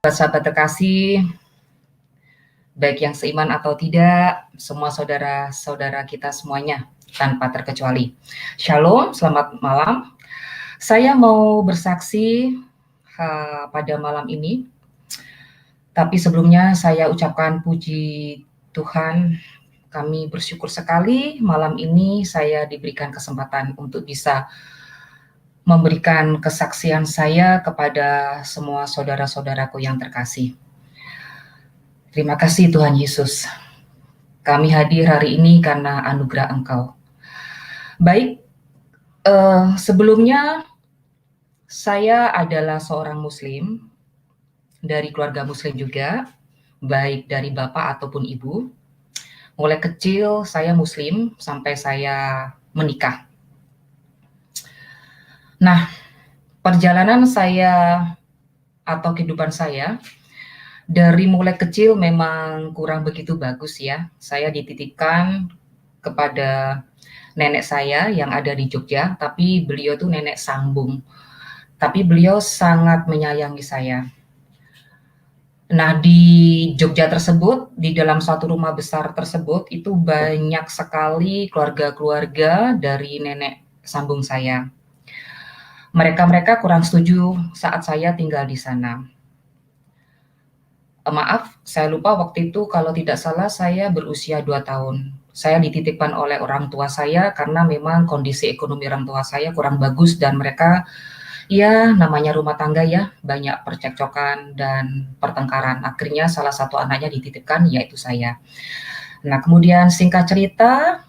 Sahabat terkasih, baik yang seiman atau tidak, semua saudara-saudara kita semuanya, tanpa terkecuali. Shalom, selamat malam. Saya mau bersaksi pada malam ini, tapi sebelumnya saya ucapkan puji Tuhan. Kami bersyukur sekali malam ini saya diberikan kesempatan untuk bisa memberikan kesaksian saya kepada semua saudara-saudaraku yang terkasih. Terima kasih Tuhan Yesus. Kami hadir hari ini karena anugerah Engkau. Baik, sebelumnya saya adalah seorang Muslim, dari keluarga Muslim juga, baik dari bapak ataupun ibu. Mulai kecil saya Muslim sampai saya menikah. Nah, perjalanan saya atau kehidupan saya dari mulai kecil memang kurang begitu bagus ya. Saya dititipkan kepada nenek saya yang ada di Jogja, tapi beliau tuh nenek sambung. Tapi beliau sangat menyayangi saya. Nah, di Jogja tersebut, di dalam satu rumah besar tersebut, itu banyak sekali keluarga-keluarga dari nenek sambung saya. Mereka kurang setuju saat saya tinggal di sana. Maaf, saya lupa waktu itu kalau tidak salah saya berusia 2 tahun. Saya dititipkan oleh orang tua saya karena memang kondisi ekonomi orang tua saya kurang bagus dan mereka, ya namanya rumah tangga ya, banyak percekcokan dan pertengkaran. Akhirnya salah satu anaknya dititipkan, yaitu saya. Nah, kemudian singkat cerita,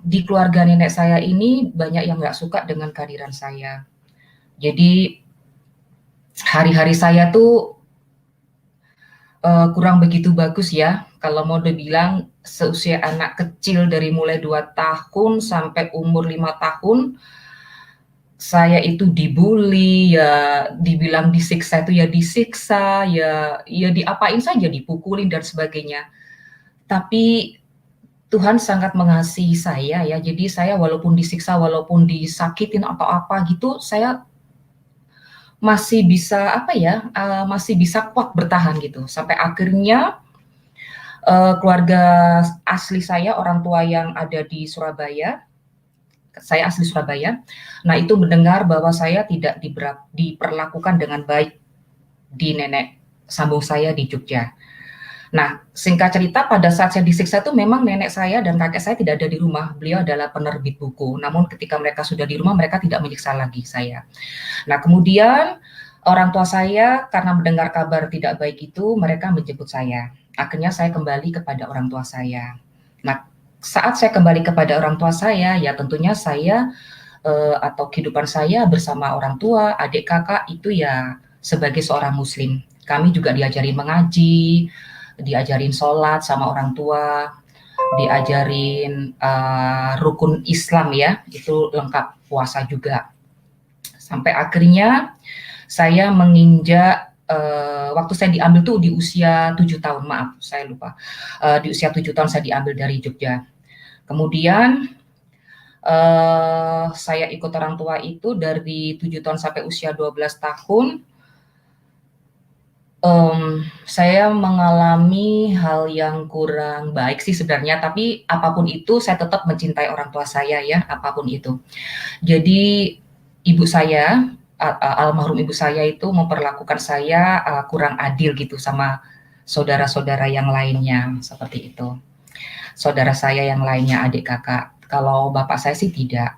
di keluarga nenek saya ini banyak yang nggak suka dengan kehadiran saya. Jadi hari-hari saya tuh kurang begitu bagus ya. Kalau mau dibilang seusia anak kecil dari mulai 2 tahun sampai umur 5 tahun, saya itu dibully, ya dibilang disiksa itu ya disiksa, ya diapain saja, dipukulin dan sebagainya. Tapi Tuhan sangat mengasihi saya ya, jadi saya walaupun disiksa, walaupun disakitin atau apa gitu, saya masih bisa masih bisa kuat bertahan gitu. Sampai akhirnya keluarga asli saya, orang tua yang ada di Surabaya, saya asli Surabaya, nah itu mendengar bahwa saya tidak diperlakukan dengan baik di nenek sambung saya di Jogja. Nah, singkat cerita pada saat saya disiksa itu memang nenek saya dan kakek saya tidak ada di rumah. Beliau adalah penerbit buku. Namun ketika mereka sudah di rumah, mereka tidak menyiksa lagi saya. Nah, kemudian orang tua saya karena mendengar kabar tidak baik itu, mereka menjemput saya. Akhirnya saya kembali kepada orang tua saya. Nah, saat saya kembali kepada orang tua saya, ya tentunya saya atau kehidupan saya bersama orang tua, adik kakak itu ya sebagai seorang Muslim. Kami juga diajarin mengaji, diajarin sholat sama orang tua, diajarin rukun Islam ya, itu lengkap, puasa juga. Sampai akhirnya saya menginjak waktu saya diambil tuh di usia 7 tahun, maaf saya lupa. Di usia 7 tahun saya diambil dari Jogja. Kemudian saya ikut orang tua itu dari 7 tahun sampai usia 12 tahun. Saya mengalami hal yang kurang baik sih sebenarnya, tapi apapun itu saya tetap mencintai orang tua saya ya, apapun itu. Jadi ibu saya, almarhum ibu saya itu memperlakukan saya kurang adil gitu sama saudara-saudara yang lainnya, seperti itu. Saudara saya yang lainnya, adik kakak. Kalau bapak saya sih tidak.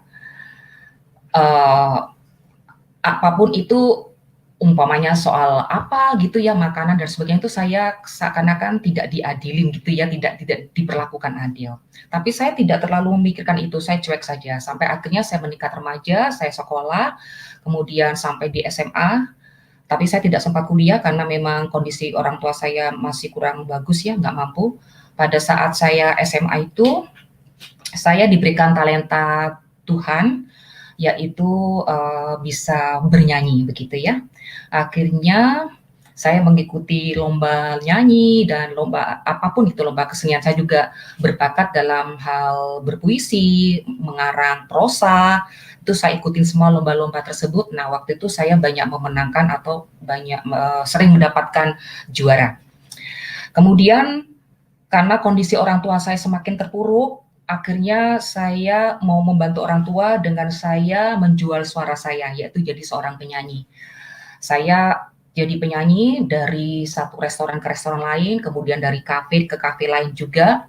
Apapun itu, umpamanya soal apa gitu ya, makanan dan sebagainya, itu saya seakan-akan tidak diadilin gitu ya, tidak diperlakukan adil. Tapi saya tidak terlalu memikirkan itu, saya cuek saja. Sampai akhirnya saya menikah remaja, saya sekolah, kemudian sampai di SMA, tapi saya tidak sempat kuliah karena memang kondisi orang tua saya masih kurang bagus ya, nggak mampu. Pada saat saya SMA itu, saya diberikan talenta Tuhan, yaitu bisa bernyanyi begitu ya. Akhirnya Saya mengikuti lomba nyanyi dan lomba apapun itu, lomba kesenian. Saya juga berbakat dalam hal berpuisi, mengarang prosa, itu saya ikutin semua lomba-lomba tersebut. Nah, waktu itu saya banyak memenangkan atau sering mendapatkan juara. Kemudian karena kondisi orang tua saya semakin terpuruk, akhirnya saya mau membantu orang tua dengan saya menjual suara saya, yaitu jadi seorang penyanyi. Saya jadi penyanyi dari satu restoran ke restoran lain, kemudian dari kafe ke kafe lain juga.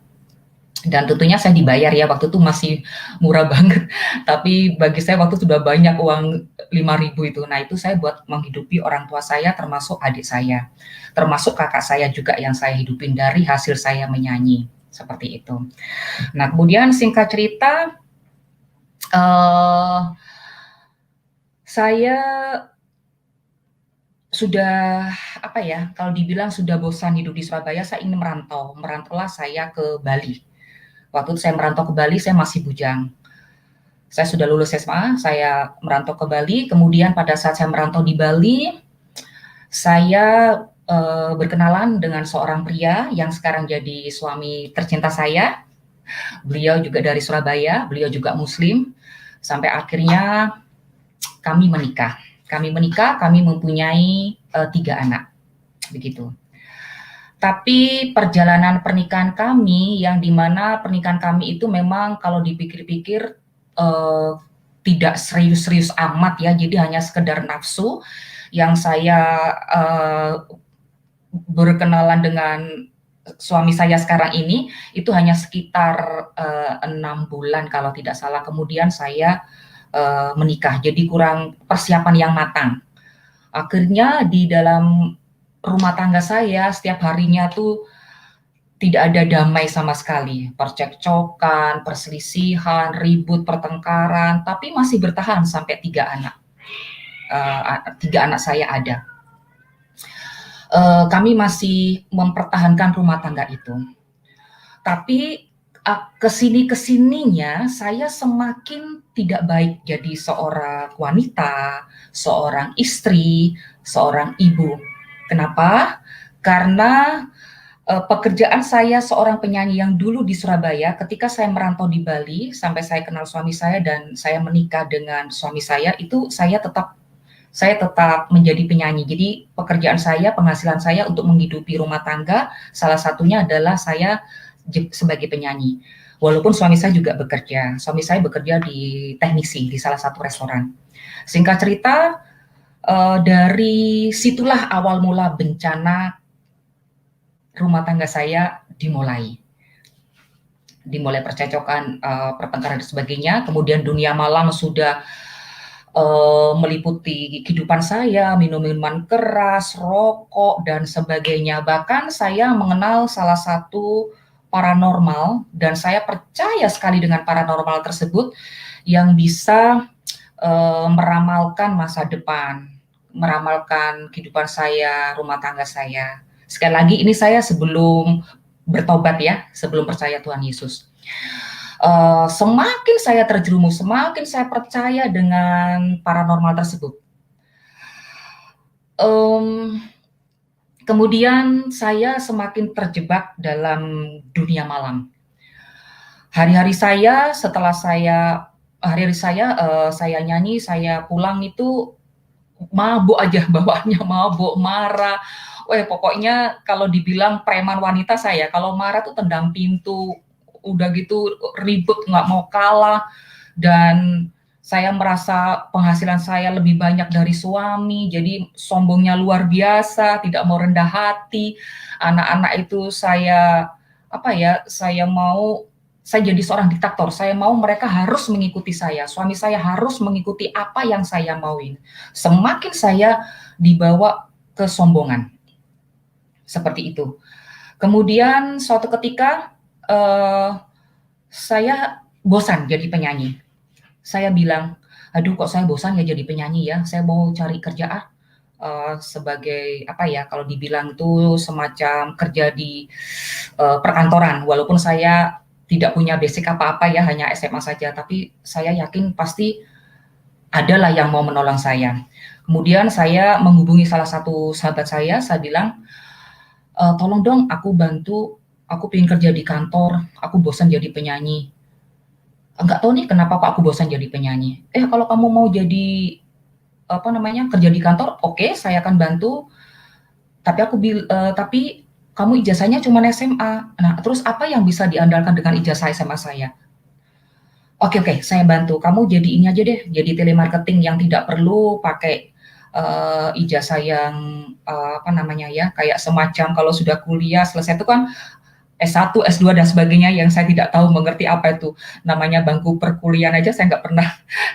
Dan tentunya saya dibayar ya, waktu itu masih murah banget. Tapi bagi saya waktu sudah banyak uang 5.000 itu. Nah, itu saya buat menghidupi orang tua saya termasuk adik saya. Termasuk kakak saya juga yang saya hidupin dari hasil saya menyanyi. Seperti itu. Nah, kemudian singkat cerita, saya sudah apa ya, kalau dibilang sudah bosan hidup di Surabaya, saya ingin merantau. Merantaulah saya ke Bali. Waktu itu saya merantau ke Bali, saya masih bujang. Saya sudah lulus SMA, saya merantau ke Bali. Kemudian pada saat saya merantau di Bali, saya berkenalan dengan seorang pria yang sekarang jadi suami tercinta saya. Beliau juga dari Surabaya, beliau juga Muslim. Sampai akhirnya kami menikah. Kami mempunyai 3 anak, begitu. Tapi perjalanan pernikahan kami, yang dimana pernikahan kami itu memang kalau dipikir-pikir tidak serius-serius amat ya, jadi hanya sekedar nafsu. Yang saya berkenalan dengan suami saya sekarang ini itu hanya sekitar 6 bulan kalau tidak salah. Kemudian saya menikah, jadi kurang persiapan yang matang. Akhirnya di dalam rumah tangga saya setiap harinya tuh tidak ada damai sama sekali, percekcokan, perselisihan, ribut, pertengkaran, tapi masih bertahan sampai 3 anak. 3 anak saya ada. Kami masih mempertahankan rumah tangga itu. Tapi kesininya saya semakin tidak baik jadi seorang wanita, seorang istri, seorang ibu. Kenapa? Karena pekerjaan saya seorang penyanyi yang dulu di Surabaya, ketika saya merantau di Bali sampai saya kenal suami saya dan saya menikah dengan suami saya, itu saya tetap menjadi penyanyi. Jadi pekerjaan saya, penghasilan saya untuk menghidupi rumah tangga, salah satunya adalah saya sebagai penyanyi. Walaupun suami saya juga bekerja. Suami saya bekerja di teknisi di salah satu restoran. Singkat cerita, dari situlah awal mula bencana rumah tangga saya dimulai. Dimulai percekcokan, pertengkaran dan sebagainya. Kemudian dunia malam sudah meliputi kehidupan saya, minum minuman keras, rokok, dan sebagainya. Bahkan saya mengenal salah satu paranormal, dan saya percaya sekali dengan paranormal tersebut yang bisa meramalkan masa depan, meramalkan kehidupan saya, rumah tangga saya. Sekali lagi, ini saya sebelum bertobat ya, sebelum percaya Tuhan Yesus. Semakin saya terjerumus, semakin saya percaya dengan paranormal tersebut. Kemudian saya semakin terjebak dalam dunia malam. Hari-hari saya setelah saya nyanyi, saya pulang itu mabuk aja bawaannya, mabuk, marah. Pokoknya kalau dibilang preman wanita saya, kalau marah tuh tendang pintu, udah gitu ribut, nggak mau kalah, dan saya merasa penghasilan saya lebih banyak dari suami, jadi sombongnya luar biasa, tidak mau rendah hati. Anak-anak itu saya jadi seorang diktator. Saya mau mereka harus mengikuti saya. Suami saya harus mengikuti apa yang saya mauin. Semakin saya dibawa kesombongan. Seperti itu. Kemudian suatu ketika saya bosan jadi penyanyi. Saya bilang, aduh kok saya bosan ya jadi penyanyi ya. Saya mau cari kerjaan sebagai kalau dibilang tuh semacam kerja di perkantoran. Walaupun saya tidak punya basic apa-apa ya, hanya SMA saja. Tapi saya yakin pasti adalah yang mau menolong saya. Kemudian saya menghubungi salah satu sahabat saya bilang, "Tolong dong aku bantu, aku pengen kerja di kantor, aku bosan jadi penyanyi." "Nggak tahu nih kenapa kok aku bosan jadi penyanyi." Kalau kamu mau jadi, apa namanya, kerja di kantor, oke saya akan bantu, tapi kamu ijazahnya cuma SMA. Nah, terus apa yang bisa diandalkan dengan ijazah SMA saya? Oke oke, saya bantu. Kamu jadi ini aja deh, jadi telemarketing yang tidak perlu pakai, ijazah yang, apa namanya ya, kayak semacam kalau sudah kuliah selesai itu kan S1, S2 dan sebagainya yang saya tidak tahu mengerti apa itu. Namanya bangku perkuliahan aja saya nggak pernah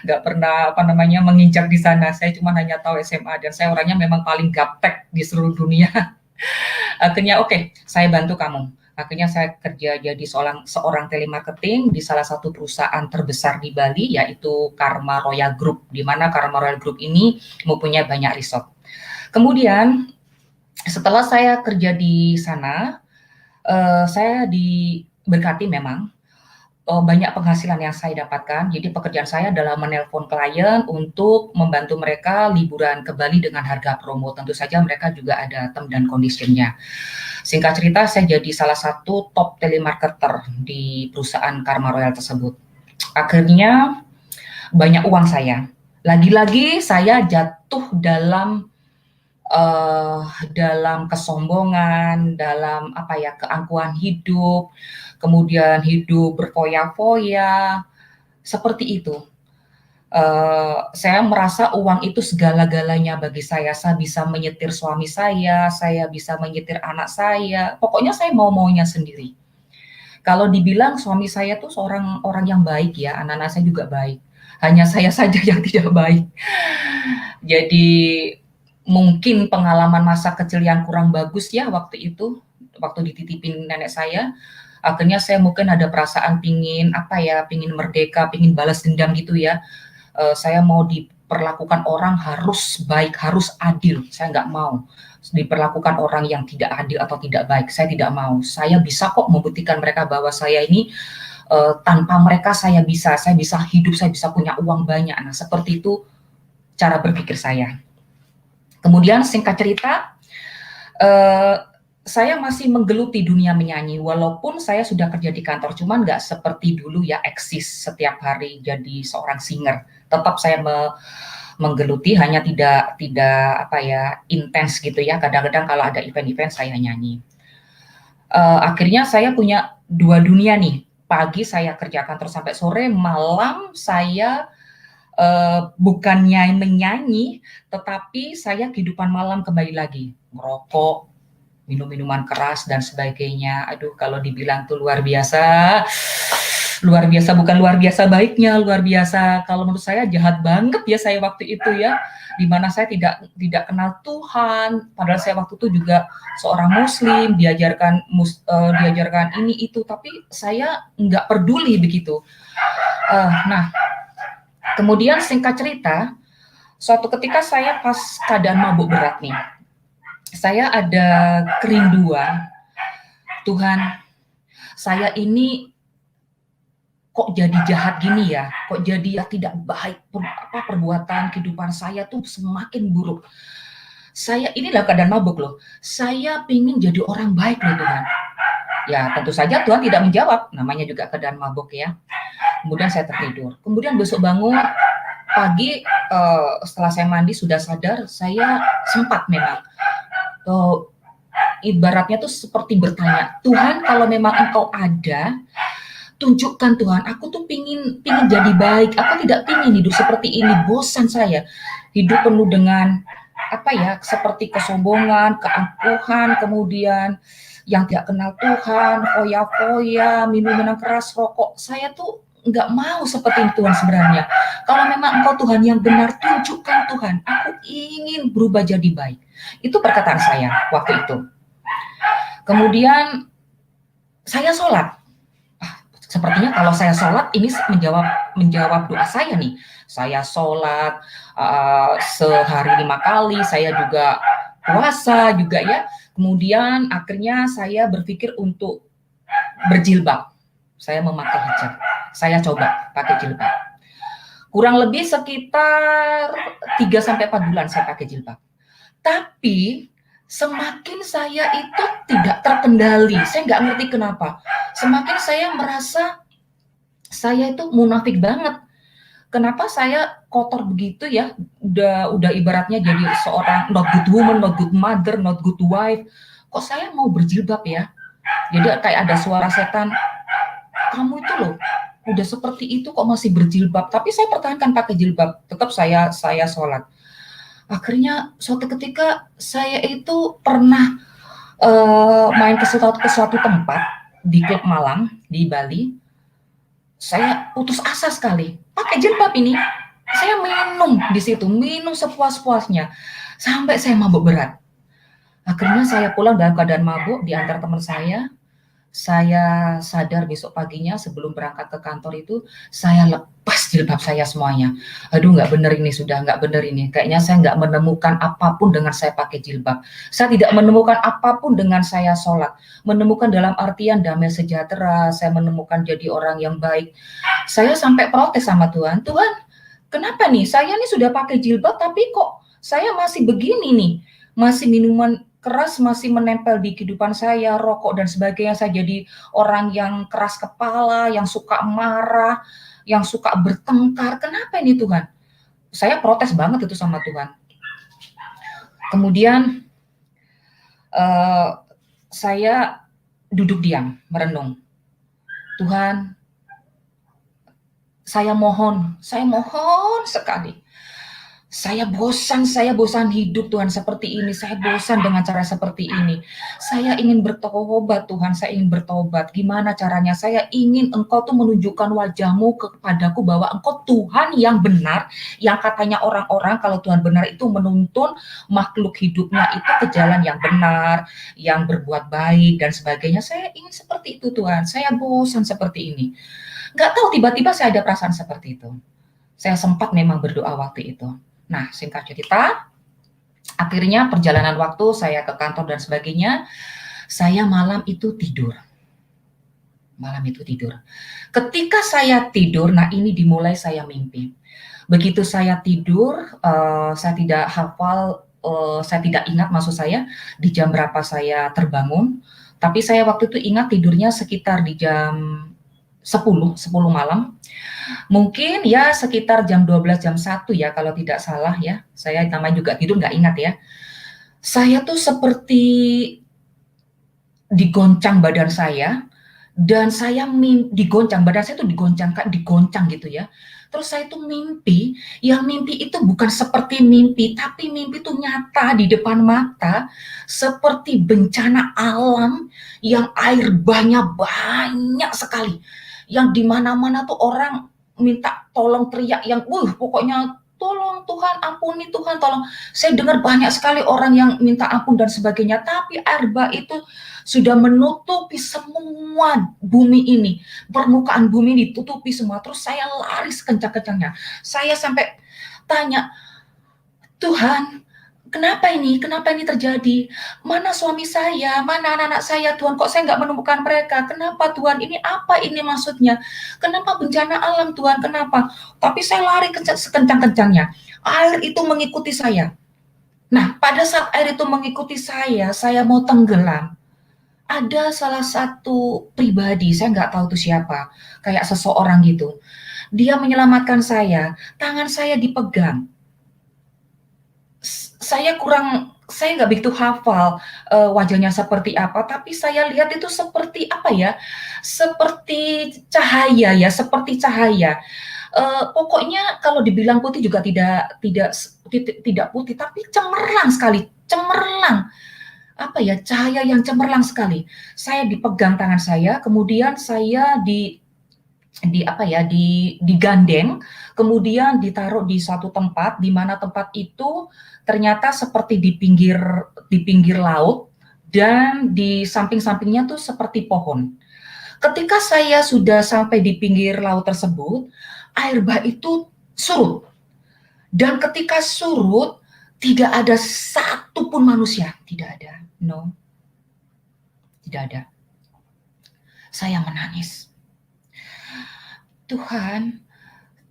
nggak pernah, apa namanya, menginjak di sana. Saya cuma hanya tahu SMA dan saya orangnya memang paling gaptek di seluruh dunia. Akhirnya oke, saya bantu kamu. Akhirnya saya kerja jadi seorang telemarketing di salah satu perusahaan terbesar di Bali, yaitu Karma Royal Group, di mana Karma Royal Group ini mempunyai banyak resort. Kemudian setelah saya kerja di sana, saya diberkati memang, banyak penghasilan yang saya dapatkan. Jadi pekerjaan saya adalah menelpon klien untuk membantu mereka liburan ke Bali dengan harga promo. Tentu saja mereka juga ada term dan condition-nya. Singkat cerita, saya jadi salah satu top telemarketer di perusahaan Karma Royal tersebut. Akhirnya banyak uang saya. Lagi-lagi saya jatuh uh, dalam kesombongan, dalam apa ya, keangkuhan hidup, kemudian hidup berfoya-foya, seperti itu. Saya merasa uang itu segala-galanya bagi saya. Saya bisa menyetir suami saya bisa menyetir anak saya, pokoknya saya mau-maunya sendiri. Kalau dibilang suami saya tuh seorang orang yang baik ya, anak-anak saya juga baik. Hanya saya saja yang tidak baik. Jadi mungkin pengalaman masa kecil yang kurang bagus ya waktu itu, waktu dititipin nenek saya. Akhirnya saya mungkin ada perasaan pingin apa ya, pingin merdeka, pingin balas dendam gitu ya. Saya mau diperlakukan orang harus baik, harus adil. Saya nggak mau diperlakukan orang yang tidak adil atau tidak baik. Saya tidak mau. Saya bisa kok membuktikan mereka bahwa saya ini tanpa mereka saya bisa hidup, saya bisa punya uang banyak. Nah, seperti itu cara berpikir saya. Kemudian singkat cerita, eh, saya masih menggeluti dunia menyanyi, walaupun saya sudah kerja di kantor, cuman nggak seperti dulu ya eksis setiap hari jadi seorang singer. Tetap saya menggeluti, hanya tidak tidak apa ya intens gitu ya. Kadang-kadang kalau ada event-event saya nyanyi. Akhirnya saya punya dua dunia nih. Pagi saya kerja kantor sampai sore, malam saya bukannya menyanyi, tetapi saya kehidupan malam kembali lagi, merokok, minum minuman keras dan sebagainya. Aduh, kalau dibilang tuh luar biasa bukan luar biasa baiknya, luar biasa kalau menurut saya jahat banget ya saya waktu itu ya, di mana saya tidak kenal Tuhan, padahal saya waktu itu juga seorang Muslim, diajarkan ini itu, tapi saya nggak peduli begitu. Nah, kemudian singkat cerita, suatu ketika saya pas keadaan mabuk berat nih, saya ada kerinduan, Tuhan, saya ini kok jadi jahat gini ya, kok jadi ya tidak baik, perbuatan kehidupan saya tuh semakin buruk. Saya ini dalam keadaan mabuk loh, saya pingin jadi orang baik loh Tuhan. Ya tentu saja Tuhan tidak menjawab, namanya juga keadaan mabuk ya. Kemudian saya tertidur, kemudian besok bangun pagi, setelah saya mandi sudah sadar, saya sempat memang ibaratnya tuh seperti bertanya, Tuhan kalau memang Engkau ada, tunjukkan Tuhan, aku tuh pingin jadi baik, aku tidak pingin hidup seperti ini, bosan saya, hidup penuh dengan apa ya, seperti kesombongan, keangkuhan, kemudian yang tidak kenal Tuhan, foya-foya, minum-minum keras, rokok, saya tuh nggak mau seperti Tuhan sebenarnya. Kalau memang Engkau Tuhan yang benar, tunjukkan Tuhan, aku ingin berubah jadi baik. Itu perkataan saya waktu itu. Kemudian saya sholat. Sepertinya kalau saya sholat ini menjawab doa saya nih. Saya sholat sehari 5 kali, saya juga puasa juga ya. Kemudian akhirnya saya berpikir untuk berjilbab. Saya memakai hijab. Saya coba pakai jilbab. Kurang lebih sekitar 3 sampai 4 bulan saya pakai jilbab. Tapi semakin saya itu tidak terkendali, saya nggak ngerti kenapa. Semakin saya merasa saya itu munafik banget. Kenapa saya kotor begitu ya? Udah ibaratnya jadi seorang not good woman, not good mother, not good wife. Kok saya mau berjilbab ya? Jadi kayak ada suara setan, kamu itu loh udah seperti itu kok masih berjilbab. Tapi saya pertahankan pakai jilbab, tetap saya sholat. Akhirnya suatu ketika saya itu pernah main ke suatu tempat di klub malam di Bali. Saya putus asa sekali. Pakai jilbab ini, saya minum di situ, minum sepuas-puasnya sampai saya mabuk berat. Akhirnya saya pulang dalam keadaan mabuk diantar teman saya. Saya sadar besok paginya sebelum berangkat ke kantor itu, saya lepas jilbab saya semuanya. Aduh, nggak bener ini, sudah nggak bener ini. Kayaknya saya nggak menemukan apapun dengan saya pakai jilbab. Saya tidak menemukan apapun dengan saya sholat. Menemukan dalam artian damai sejahtera, saya menemukan jadi orang yang baik. Saya sampai protes sama Tuhan, Tuhan, kenapa nih? Saya nih sudah pakai jilbab, tapi kok saya masih begini nih? Masih minuman keras masih menempel di kehidupan saya, rokok dan sebagainya. Saya jadi orang yang keras kepala, yang suka marah, yang suka bertengkar. Kenapa ini Tuhan? Saya protes banget itu sama Tuhan. Kemudian saya duduk diam, merenung. Tuhan, saya mohon sekali. Saya bosan hidup Tuhan seperti ini. Saya bosan dengan cara seperti ini. Saya ingin bertobat Tuhan, saya ingin bertobat. Gimana caranya? Saya ingin Engkau tuh menunjukkan wajah-Mu kepadaku bahwa Engkau Tuhan yang benar, yang katanya orang-orang kalau Tuhan benar itu menuntun makhluk hidupnya itu ke jalan yang benar, yang berbuat baik dan sebagainya. Saya ingin seperti itu Tuhan. Saya bosan seperti ini. Nggak tahu tiba-tiba saya ada perasaan seperti itu. Saya sempat memang berdoa waktu itu. Nah, singkat cerita, akhirnya perjalanan waktu saya ke kantor dan sebagainya, saya malam itu tidur. Ketika saya tidur, nah ini dimulai saya mimpi. Begitu saya tidur, saya tidak hafal, saya tidak ingat maksud saya di jam berapa saya terbangun, tapi saya waktu itu ingat tidurnya sekitar di jam 10 malam. Mungkin ya sekitar jam 12, jam 1 ya kalau tidak salah ya. Saya namanya juga tidur nggak ingat ya. Saya tuh seperti digoncang badan saya dan saya digoncang, badan saya tuh digoncang gitu ya. Terus saya tuh mimpi, yang mimpi itu bukan seperti mimpi, tapi mimpi itu nyata di depan mata, seperti bencana alam yang air banyak sekali. Yang di mana-mana tuh orang minta tolong, teriak yang pokoknya tolong Tuhan, ampuni Tuhan, tolong. Saya dengar banyak sekali orang yang minta ampun dan sebagainya, tapi air bah itu sudah menutupi semua bumi ini, permukaan bumi ini ditutupi semua. Terus saya lari sekencang-kencangnya. Saya sampai tanya, Tuhan, kenapa ini terjadi? Mana suami saya? Mana anak-anak saya? Tuhan, kok saya nggak menemukan mereka? Kenapa Tuhan? Ini apa ini maksudnya? Kenapa bencana alam Tuhan? Kenapa? Tapi saya lari sekencang-kencangnya. Air itu mengikuti saya. Nah, pada saat air itu mengikuti saya mau tenggelam. Ada salah satu pribadi, saya nggak tahu itu siapa, kayak seseorang gitu. Dia menyelamatkan saya, tangan saya dipegang. Saya nggak begitu hafal wajahnya seperti apa, tapi saya lihat itu seperti apa ya, seperti cahaya ya, seperti cahaya. Pokoknya kalau dibilang putih juga tidak putih, tapi cemerlang sekali, cemerlang. Apa ya, cahaya yang cemerlang sekali. Saya dipegang tangan saya, kemudian saya digandeng, kemudian ditaruh di satu tempat, di mana tempat itu ternyata seperti di pinggir laut, dan di samping-sampingnya tuh seperti pohon. Ketika saya sudah sampai di pinggir laut tersebut, air bah itu surut. Dan ketika surut, tidak ada satupun manusia, tidak ada, no, tidak ada. Saya menangis. Tuhan,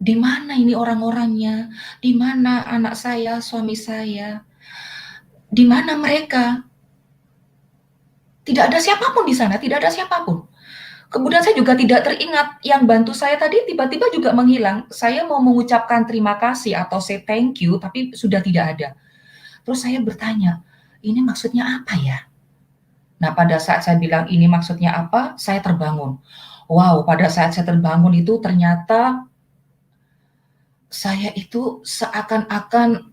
Di mana ini orang-orangnya? Di mana anak saya, suami saya? Di mana mereka? Tidak ada siapapun di sana, tidak ada siapapun. Kemudian saya juga tidak teringat yang bantu saya tadi tiba-tiba juga menghilang. Saya mau mengucapkan terima kasih atau say thank you, tapi sudah tidak ada. Terus saya bertanya, ini maksudnya apa ya? Nah, pada saat saya bilang ini maksudnya apa, saya terbangun. Wow, pada saat saya terbangun itu ternyata saya itu seakan-akan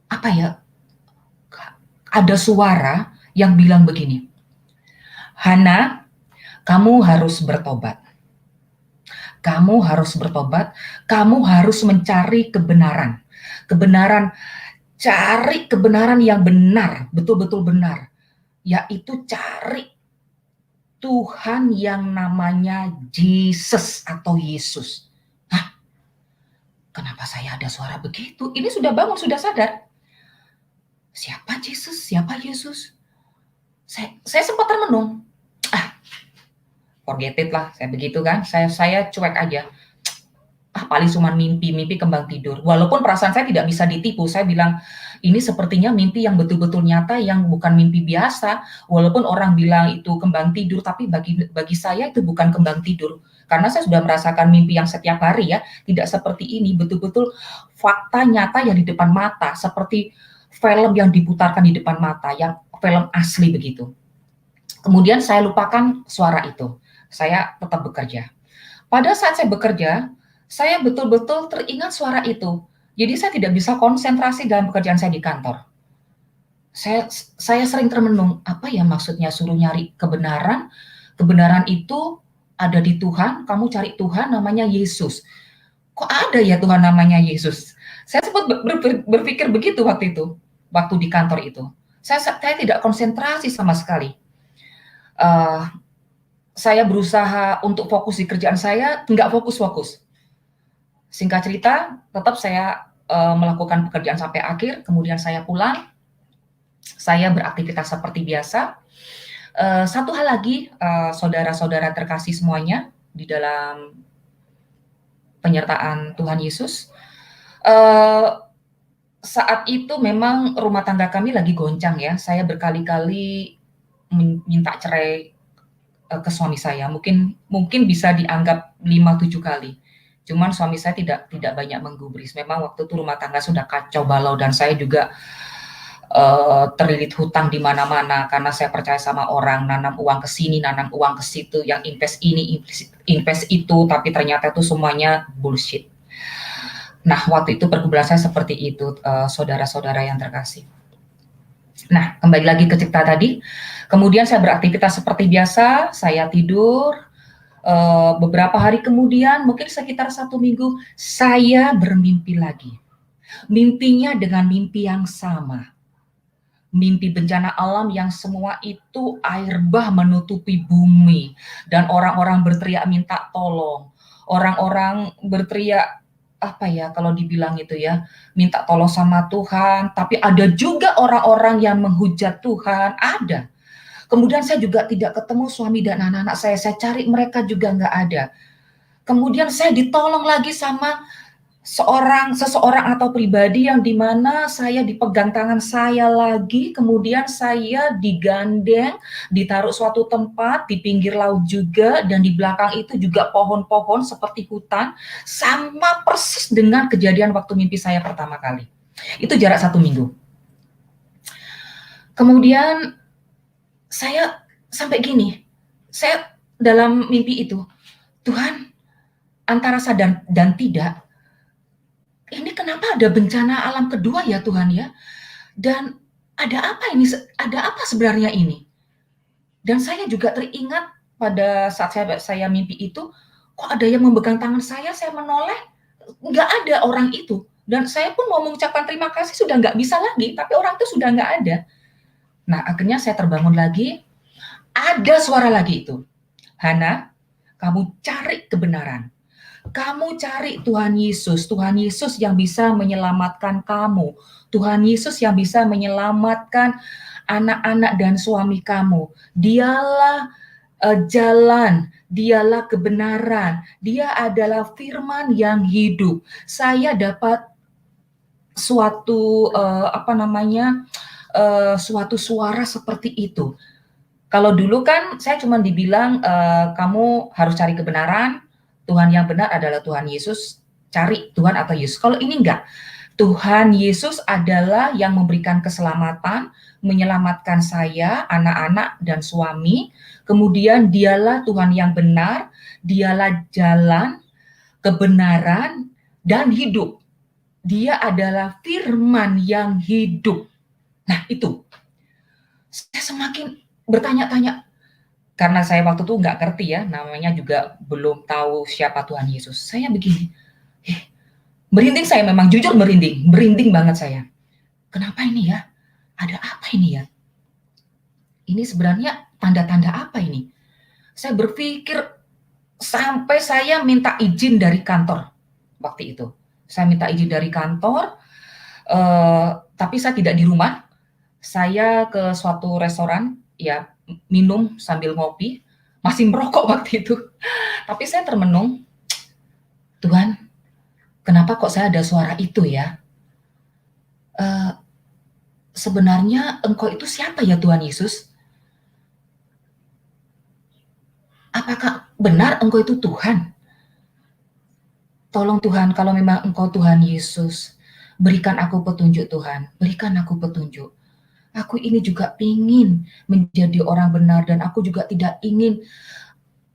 apa ya? Ada suara yang bilang begini, "Hana, kamu harus bertobat. Kamu harus bertobat, kamu harus mencari kebenaran. Kebenaran, cari kebenaran yang benar, betul-betul benar, yaitu cari Tuhan yang namanya Jesus atau Yesus." Hah? Kenapa saya ada suara begitu? Ini sudah bangun, sudah sadar. Siapa Jesus? Siapa Yesus? Saya sempat termenung. Ah, forget it lah, saya begitu kan. Saya cuek aja. Ah, paling cuma mimpi kembang tidur. Walaupun perasaan saya tidak bisa ditipu, saya bilang, ini sepertinya mimpi yang betul-betul nyata, yang bukan mimpi biasa. Walaupun orang bilang itu kembang tidur, tapi bagi saya itu bukan kembang tidur. Karena saya sudah merasakan mimpi yang setiap hari ya, tidak seperti ini, betul-betul fakta nyata yang di depan mata, seperti film yang diputarkan di depan mata, yang film asli begitu. Kemudian saya lupakan suara itu, saya tetap bekerja. Pada saat saya bekerja, saya betul-betul teringat suara itu. Jadi saya tidak bisa konsentrasi dalam pekerjaan saya di kantor. Saya sering termenung, apa ya maksudnya suruh nyari kebenaran? Kebenaran itu ada di Tuhan, kamu cari Tuhan namanya Yesus. Kok ada ya Tuhan namanya Yesus? Saya sempat berpikir begitu waktu itu, waktu di kantor itu. Saya tidak konsentrasi sama sekali. Uh, saya berusaha untuk fokus di kerjaan saya, nggak fokus-fokus. Singkat cerita, tetap saya melakukan pekerjaan sampai akhir, kemudian saya pulang, saya beraktivitas seperti biasa. Satu hal lagi, saudara-saudara terkasih semuanya di dalam penyertaan Tuhan Yesus, saat itu memang rumah tangga kami lagi goncang ya. Saya berkali-kali minta cerai ke suami saya. Mungkin bisa dianggap 5-7 kali. Cuman suami saya tidak banyak menggubris. Memang waktu itu rumah tangga sudah kacau balau dan saya juga terlilit hutang di mana-mana karena saya percaya sama orang, nanam uang ke sini, nanam uang ke situ, yang invest ini, invest itu, tapi ternyata itu semuanya bullshit. Nah, waktu itu pergumulan saya seperti itu, saudara-saudara yang terkasih. Nah, kembali lagi ke cerita tadi. Kemudian saya beraktivitas seperti biasa, saya tidur. Beberapa hari kemudian, mungkin sekitar 1 minggu, saya bermimpi lagi. Mimpinya dengan mimpi yang sama. Mimpi bencana alam yang semua itu air bah menutupi bumi. Dan orang-orang berteriak minta tolong. Orang-orang berteriak, apa ya kalau dibilang itu ya, minta tolong sama Tuhan. Tapi ada juga orang-orang yang menghujat Tuhan, ada. Kemudian saya juga tidak ketemu suami dan anak-anak saya cari mereka juga nggak ada. Kemudian saya ditolong lagi sama seseorang atau pribadi yang dimana saya dipegang tangan saya lagi, kemudian saya digandeng, ditaruh suatu tempat di pinggir laut juga, dan di belakang itu juga pohon-pohon seperti hutan, sama persis dengan kejadian waktu mimpi saya pertama kali. Itu jarak 1 minggu. Kemudian saya sampai gini, saya dalam mimpi itu, Tuhan, antara sadar dan tidak, ini kenapa ada bencana alam kedua ya Tuhan ya? Dan ada apa ini? Ada apa sebenarnya ini? Dan saya juga teringat pada saat saya mimpi itu, kok ada yang memegang tangan saya menoleh, nggak ada orang itu. Dan saya pun mau mengucapkan terima kasih sudah nggak bisa lagi, tapi orang itu sudah nggak ada. Nah, akhirnya saya terbangun lagi, ada suara lagi itu. Hana, kamu cari kebenaran. Kamu cari Tuhan Yesus yang bisa menyelamatkan kamu. Tuhan Yesus yang bisa menyelamatkan anak-anak dan suami kamu. Dialah jalan, dialah kebenaran, dia adalah firman yang hidup. Saya dapat suatu suatu suara seperti itu. Kalau dulu kan saya cuma dibilang kamu harus cari kebenaran, Tuhan yang benar adalah Tuhan Yesus, cari Tuhan atau Yesus. Kalau ini enggak, Tuhan Yesus adalah yang memberikan keselamatan, menyelamatkan saya, anak-anak, dan suami. Kemudian dialah Tuhan yang benar, dialah jalan, kebenaran, dan hidup. Dia adalah firman yang hidup. Nah itu, saya semakin bertanya-tanya, karena saya waktu itu nggak ngerti ya, namanya juga belum tahu siapa Tuhan Yesus. Saya begini, merinding saya memang, jujur merinding banget saya. Kenapa ini ya? Ada apa ini ya? Ini sebenarnya tanda-tanda apa ini? Saya berpikir sampai saya minta izin dari kantor waktu itu. Saya minta izin dari kantor, tapi saya tidak di rumah. Saya ke suatu restoran, ya minum sambil ngopi, masih merokok waktu itu. Tapi saya termenung, Tuhan, kenapa kok saya ada suara itu ya? Sebenarnya Engkau itu siapa ya Tuhan Yesus? Apakah benar Engkau itu Tuhan? Tolong Tuhan, kalau memang Engkau Tuhan Yesus, berikan aku petunjuk Tuhan, berikan aku petunjuk. Aku ini juga ingin menjadi orang benar dan aku juga tidak ingin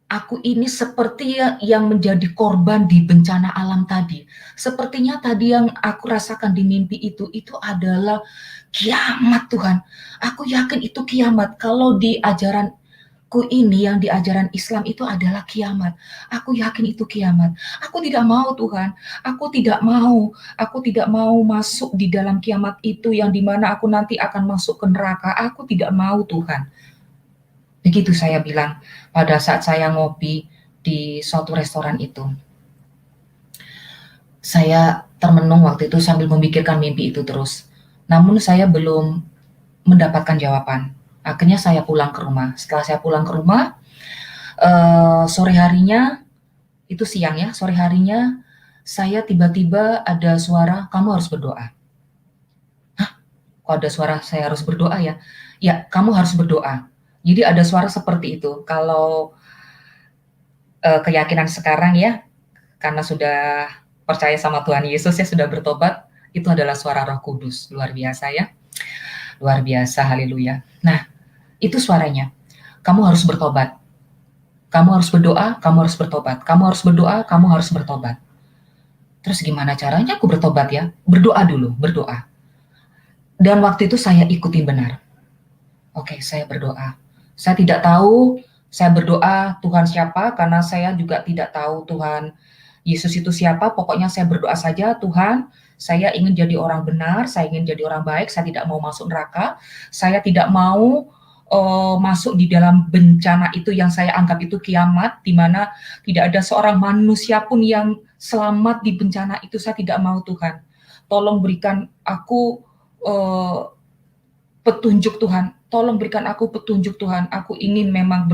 aku ini seperti yang menjadi korban di bencana alam tadi. Sepertinya tadi yang aku rasakan di mimpi itu adalah kiamat Tuhan. Aku yakin itu kiamat. Kalau di ajaranku ini yang di ajaran Islam itu adalah kiamat. Aku yakin itu kiamat. Aku tidak mau Tuhan. Aku tidak mau masuk di dalam kiamat itu yang dimana aku nanti akan masuk ke neraka. Aku tidak mau Tuhan. Begitu saya bilang pada saat saya ngopi di suatu restoran itu. Saya termenung waktu itu sambil memikirkan mimpi itu terus. Namun saya belum mendapatkan jawaban. Akhirnya saya pulang ke rumah. Setelah saya pulang ke rumah, sore harinya, itu siang ya, sore harinya saya tiba-tiba ada suara, kamu harus berdoa. Hah? Kok ada suara saya harus berdoa ya? Ya, kamu harus berdoa. Jadi ada suara seperti itu. Kalau keyakinan sekarang ya, karena sudah percaya sama Tuhan Yesus ya, sudah bertobat, itu adalah suara Roh Kudus. Luar biasa ya. Luar biasa, haleluya. Nah, itu suaranya. Kamu harus bertobat. Kamu harus berdoa, kamu harus bertobat. Kamu harus berdoa, kamu harus bertobat. Terus gimana caranya aku bertobat ya? Berdoa dulu, berdoa. Dan waktu itu saya ikutin benar. Oke, saya berdoa. Saya tidak tahu saya berdoa Tuhan siapa, karena saya juga tidak tahu Tuhan Yesus itu siapa. Pokoknya saya berdoa saja, Tuhan, saya ingin jadi orang benar, saya ingin jadi orang baik, saya tidak mau masuk neraka, saya tidak mau masuk di dalam bencana itu yang saya anggap itu kiamat, di mana tidak ada seorang manusia pun yang selamat di bencana itu. Saya tidak mau Tuhan. Tolong berikan aku petunjuk Tuhan. Tolong berikan aku petunjuk Tuhan. Aku ingin memang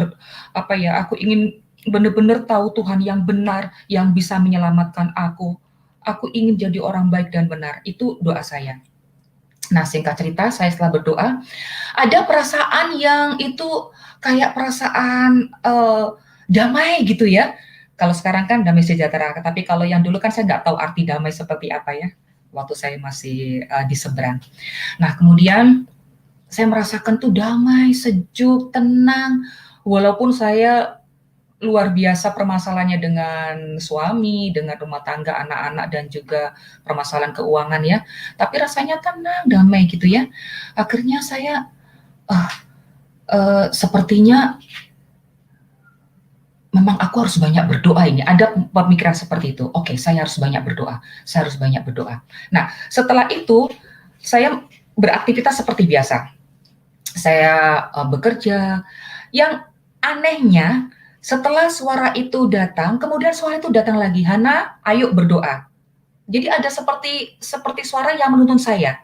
aku ingin benar-benar tahu Tuhan yang benar, yang bisa menyelamatkan aku. Aku ingin jadi orang baik dan benar. Itu doa saya. Nah, singkat cerita, saya setelah berdoa, ada perasaan yang itu kayak perasaan damai gitu ya. Kalau sekarang kan damai sejahtera, tapi kalau yang dulu kan saya nggak tahu arti damai seperti apa ya, waktu saya masih di seberang. Nah, kemudian saya merasakan tuh damai, sejuk, tenang. Walaupun saya luar biasa permasalahannya dengan suami, dengan rumah tangga, anak-anak, dan juga permasalahan keuangan ya. Tapi rasanya tenang, damai gitu ya. Akhirnya saya, sepertinya memang aku harus banyak berdoa ini. Ada pemikiran seperti itu. Oke, saya harus banyak berdoa. Saya harus banyak berdoa. Nah, setelah itu saya beraktivitas seperti biasa. Saya bekerja. Yang anehnya setelah suara itu datang, kemudian suara itu datang lagi, Hana, ayo berdoa. Jadi ada seperti suara yang menuntun saya.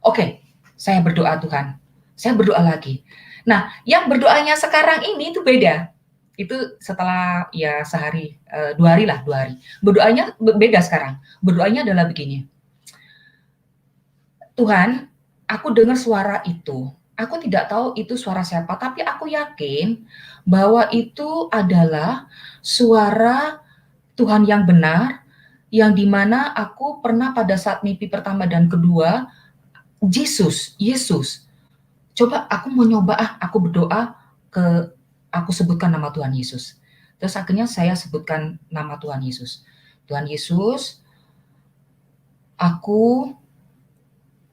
Oke, saya berdoa Tuhan. Saya berdoa lagi. Nah, yang berdoanya sekarang ini itu beda. Itu setelah ya sehari, 2 hari lah, 2 hari. Berdoanya beda sekarang. Berdoanya adalah begini, "Tuhan, aku dengar suara itu. Aku tidak tahu itu suara siapa, tapi aku yakin bahwa itu adalah suara Tuhan yang benar, yang di mana aku pernah pada saat mimpi pertama dan kedua, Yesus. Coba aku mau nyoba aku berdoa ke aku sebutkan nama Tuhan Yesus." Terus akhirnya saya sebutkan nama Tuhan Yesus. "Tuhan Yesus, aku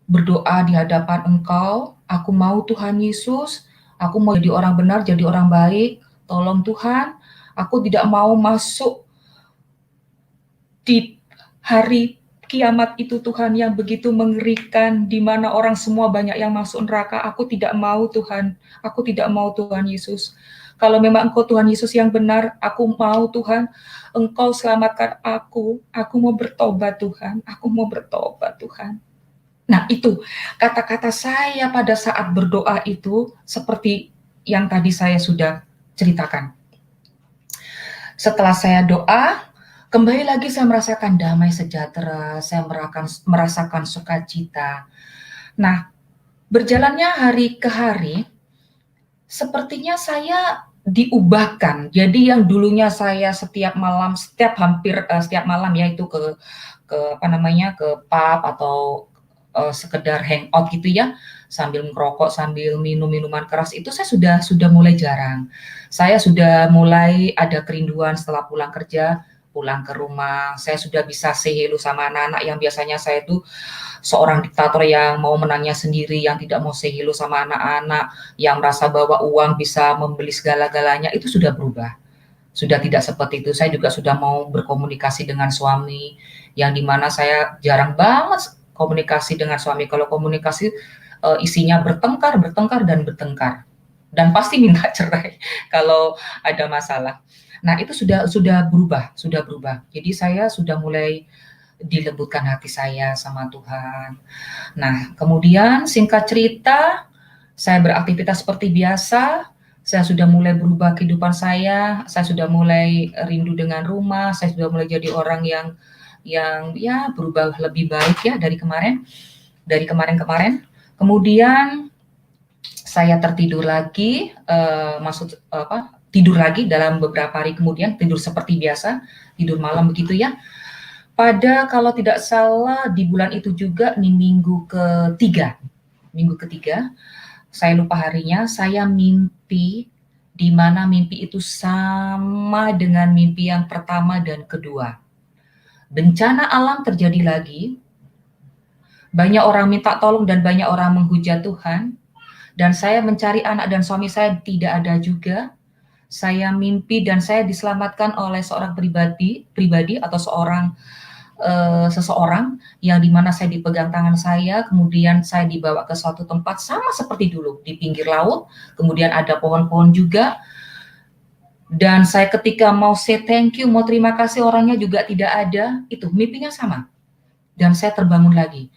berdoa di hadapan Engkau, aku mau Tuhan Yesus, aku mau jadi orang benar, jadi orang baik, tolong Tuhan, aku tidak mau masuk di hari kiamat itu Tuhan yang begitu mengerikan, di mana orang semua banyak yang masuk neraka. Aku tidak mau Tuhan, aku tidak mau Tuhan Yesus. Kalau memang Engkau Tuhan Yesus yang benar, aku mau Tuhan, Engkau selamatkan aku mau bertobat Tuhan, aku mau bertobat Tuhan." Nah itu, kata-kata saya pada saat berdoa itu seperti yang tadi saya sudah ceritakan. Setelah saya doa, kembali lagi saya merasakan damai sejahtera, saya merasakan sukacita. Nah, berjalannya hari ke hari, sepertinya saya diubahkan. Jadi yang dulunya saya setiap malam ya itu ke pub atau sekedar hangout gitu ya, sambil merokok, sambil minum minuman keras, itu saya sudah mulai jarang. Saya sudah mulai ada kerinduan setelah pulang kerja, pulang ke rumah, saya sudah bisa say hello sama anak-anak yang biasanya saya itu seorang diktator yang mau menangnya sendiri, yang tidak mau say hello sama anak-anak, yang merasa bahwa uang bisa membeli segala-galanya, itu sudah berubah. Sudah tidak seperti itu. Saya juga sudah mau berkomunikasi dengan suami, yang dimana saya jarang banget komunikasi dengan suami. Kalau komunikasi isinya bertengkar, bertengkar, dan bertengkar. Dan pasti minta cerai kalau ada masalah. Nah, itu sudah berubah, sudah berubah. Jadi saya sudah mulai dilembutkan hati saya sama Tuhan. Nah, kemudian singkat cerita, saya beraktivitas seperti biasa, saya sudah mulai berubah kehidupan saya sudah mulai rindu dengan rumah, saya sudah mulai jadi orang yang ya berubah lebih baik ya dari kemarin-kemarin. Kemudian saya tertidur lagi, tidur lagi dalam beberapa hari kemudian, tidur seperti biasa, tidur malam begitu ya. Pada kalau tidak salah di bulan itu juga di minggu ketiga, saya lupa harinya, saya mimpi di mana mimpi itu sama dengan mimpi yang pertama dan kedua. Bencana alam terjadi lagi, banyak orang minta tolong dan banyak orang menghujat Tuhan, dan saya mencari anak dan suami saya tidak ada juga. Saya mimpi dan saya diselamatkan oleh seorang pribadi atau seseorang yang dimana saya dipegang tangan saya, kemudian saya dibawa ke suatu tempat sama seperti dulu di pinggir laut, kemudian ada pohon-pohon juga, dan saya ketika mau say thank you, mau terima kasih, orangnya juga tidak ada. Itu mimpinya sama, dan saya terbangun lagi.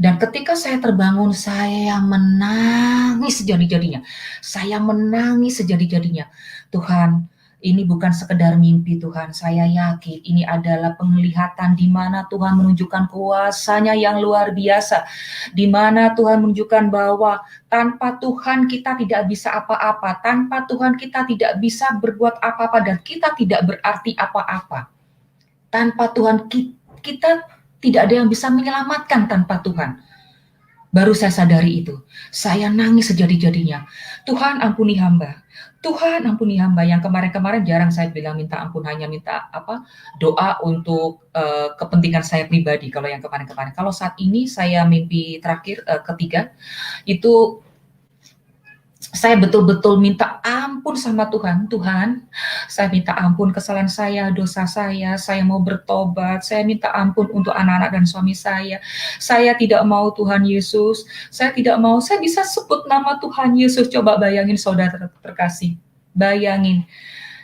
Dan ketika saya terbangun, saya menangis sejadi-jadinya. Saya menangis sejadi-jadinya. Tuhan, ini bukan sekedar mimpi Tuhan. Saya yakin ini adalah penglihatan di mana Tuhan menunjukkan kuasa-Nya yang luar biasa. Di mana Tuhan menunjukkan bahwa tanpa Tuhan kita tidak bisa apa-apa. Tanpa Tuhan kita tidak bisa berbuat apa-apa dan kita tidak berarti apa-apa. Tanpa Tuhan kita tidak ada yang bisa menyelamatkan tanpa Tuhan. Baru saya sadari itu. Saya nangis sejadi-jadinya. Tuhan ampuni hamba. Tuhan ampuni hamba. Yang kemarin-kemarin jarang saya bilang minta ampun, hanya minta doa untuk kepentingan saya pribadi. Kalau yang kemarin-kemarin. Kalau saat ini saya mimpi terakhir ketiga itu saya betul-betul minta ampun sama Tuhan. Tuhan, saya minta ampun kesalahan saya, dosa saya mau bertobat, saya minta ampun untuk anak-anak dan suami saya. Saya tidak mau Tuhan Yesus, saya tidak mau, saya bisa sebut nama Tuhan Yesus. Coba bayangin saudara terkasih, bayangin.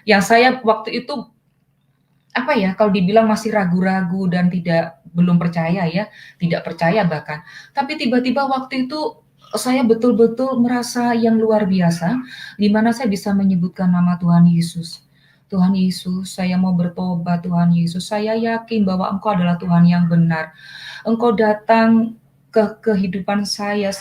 Yang saya waktu itu, kalau dibilang masih ragu-ragu dan belum percaya ya, tidak percaya bahkan. Tapi tiba-tiba waktu itu saya betul-betul merasa yang luar biasa, di mana saya bisa menyebutkan nama Tuhan Yesus. Tuhan Yesus, saya mau bertobat Tuhan Yesus, saya yakin bahwa Engkau adalah Tuhan yang benar. Engkau datang ke kehidupan saya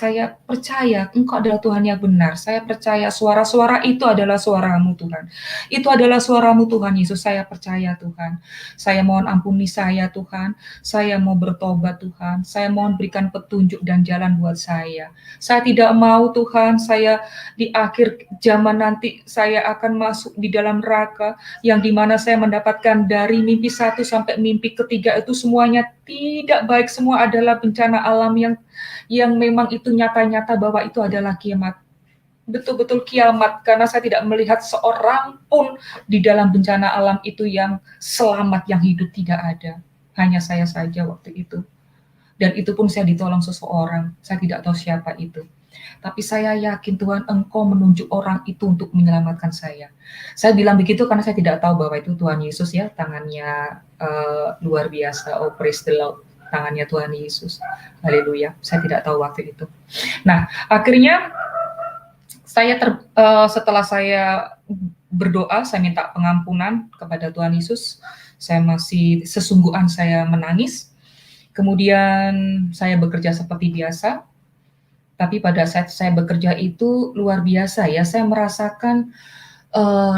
percaya Engkau adalah Tuhan yang benar. Saya percaya suara-suara itu adalah suara-Mu Tuhan. Itu adalah suara-Mu Tuhan Yesus, saya percaya Tuhan. Saya mohon ampuni saya Tuhan, saya mau bertobat Tuhan, saya mohon berikan petunjuk dan jalan buat saya. Saya tidak mau Tuhan, saya di akhir zaman nanti saya akan masuk di dalam neraka, yang dimana saya mendapatkan dari mimpi 1 sampai mimpi ketiga itu semuanya tidak baik, semua adalah bencana alam yang memang itu nyata-nyata bahwa itu adalah kiamat. Betul-betul kiamat, karena saya tidak melihat seorang pun di dalam bencana alam itu yang selamat, yang hidup, tidak ada. Hanya saya saja waktu itu. Dan itu pun saya ditolong seseorang, saya tidak tahu siapa itu. Tapi saya yakin Tuhan Engkau menunjuk orang itu untuk menyelamatkan saya. Saya bilang begitu karena saya tidak tahu bahwa itu Tuhan Yesus ya, tangannya luar biasa. Oh praise the Lord, tangannya Tuhan Yesus. Haleluya. Saya tidak tahu waktu itu. Nah, akhirnya saya setelah saya berdoa, saya minta pengampunan kepada Tuhan Yesus. Saya masih sesungguhan saya menangis. Kemudian saya bekerja seperti biasa. Tapi pada saat saya bekerja itu luar biasa ya, saya merasakan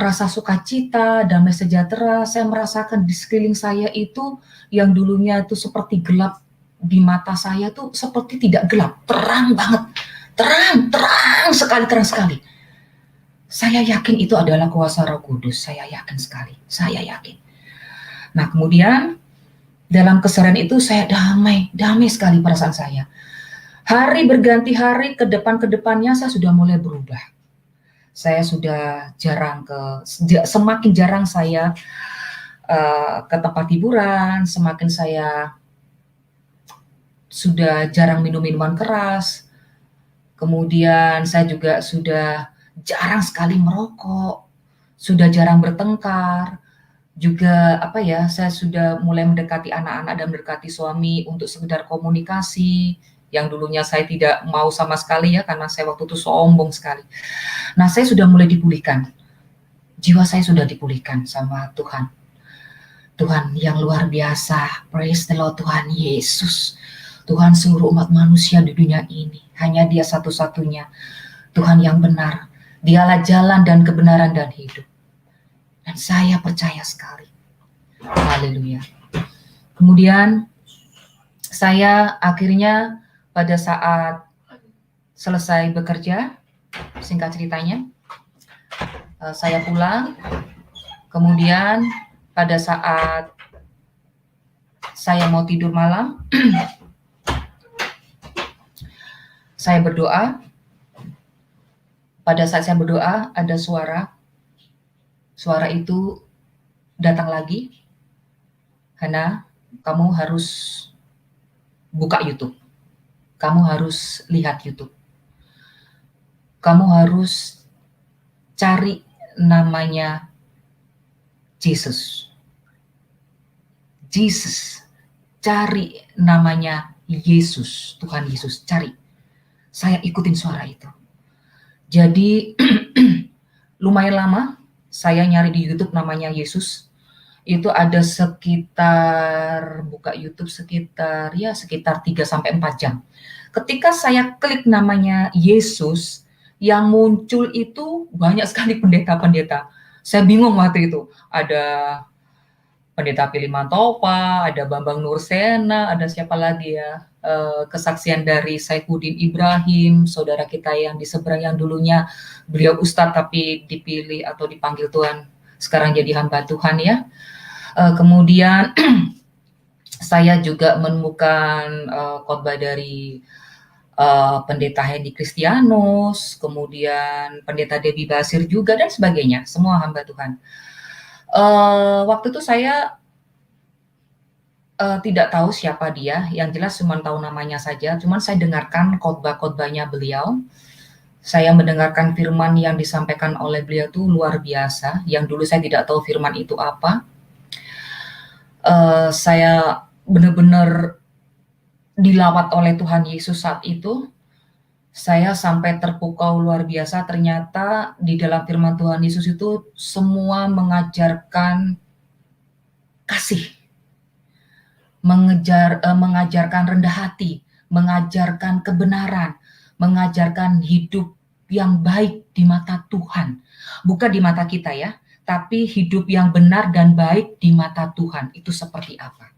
rasa sukacita, damai sejahtera. Saya merasakan di sekeliling saya itu yang dulunya itu seperti gelap di mata saya tuh seperti tidak gelap, terang banget, terang sekali. Saya yakin itu adalah kuasa Roh Kudus, saya yakin sekali, saya yakin. Nah kemudian dalam kesadaran itu saya damai sekali perasaan saya. Hari berganti hari, ke depannya saya sudah mulai berubah. Saya sudah semakin jarang saya ke tempat hiburan, semakin saya sudah jarang minum minuman keras. Kemudian saya juga sudah jarang sekali merokok, sudah jarang bertengkar. Juga saya sudah mulai mendekati anak-anak dan mendekati suami untuk sekedar komunikasi, yang dulunya saya tidak mau sama sekali ya, karena saya waktu itu sombong sekali. Nah, saya sudah mulai dipulihkan. Jiwa saya sudah dipulihkan sama Tuhan. Tuhan yang luar biasa. Praise the Lord, Tuhan Yesus. Tuhan seluruh umat manusia di dunia ini. Hanya Dia satu-satunya Tuhan yang benar. Dialah jalan dan kebenaran dan hidup. Dan saya percaya sekali. Haleluya. Kemudian saya akhirnya pada saat selesai bekerja, singkat ceritanya, saya pulang. Kemudian pada saat saya mau tidur malam, saya berdoa. Pada saat saya berdoa, ada suara itu datang lagi, Hana, kamu harus buka YouTube. Kamu harus lihat YouTube. Kamu harus cari namanya Jesus. Cari namanya Yesus, Tuhan Yesus, cari. Saya ikutin suara itu. Jadi lumayan lama saya nyari di YouTube namanya Yesus. Itu ada sekitar buka YouTube sekitar 3 sampai 4 jam. Ketika saya klik namanya Yesus, yang muncul itu banyak sekali pendeta-pendeta. Saya bingung waktu itu. Ada Pendeta Pilih Mantopa, ada Bambang Nursena, ada siapa lagi ya? Kesaksian dari Saifuddin Ibrahim, saudara kita yang di seberang, yang dulunya beliau ustadz tapi dipilih atau dipanggil Tuhan, sekarang jadi hamba Tuhan ya. Kemudian saya juga menemukan khotbah dari Pendeta Hendy Kristianus, kemudian Pendeta Debbie Basir juga, dan sebagainya, semua hamba Tuhan. Waktu itu saya tidak tahu siapa dia, yang jelas cuma tahu namanya saja, cuman saya dengarkan khotbah-khotbahnya beliau. Saya mendengarkan firman yang disampaikan oleh beliau itu luar biasa, yang dulu saya tidak tahu firman itu apa. Saya benar-benar dilawat oleh Tuhan Yesus saat itu. Saya sampai terpukau luar biasa, ternyata di dalam firman Tuhan Yesus itu semua mengajarkan kasih, mengajarkan rendah hati, mengajarkan kebenaran, mengajarkan hidup yang baik di mata Tuhan. Bukan di mata kita ya, tapi hidup yang benar dan baik di mata Tuhan. Itu seperti apa?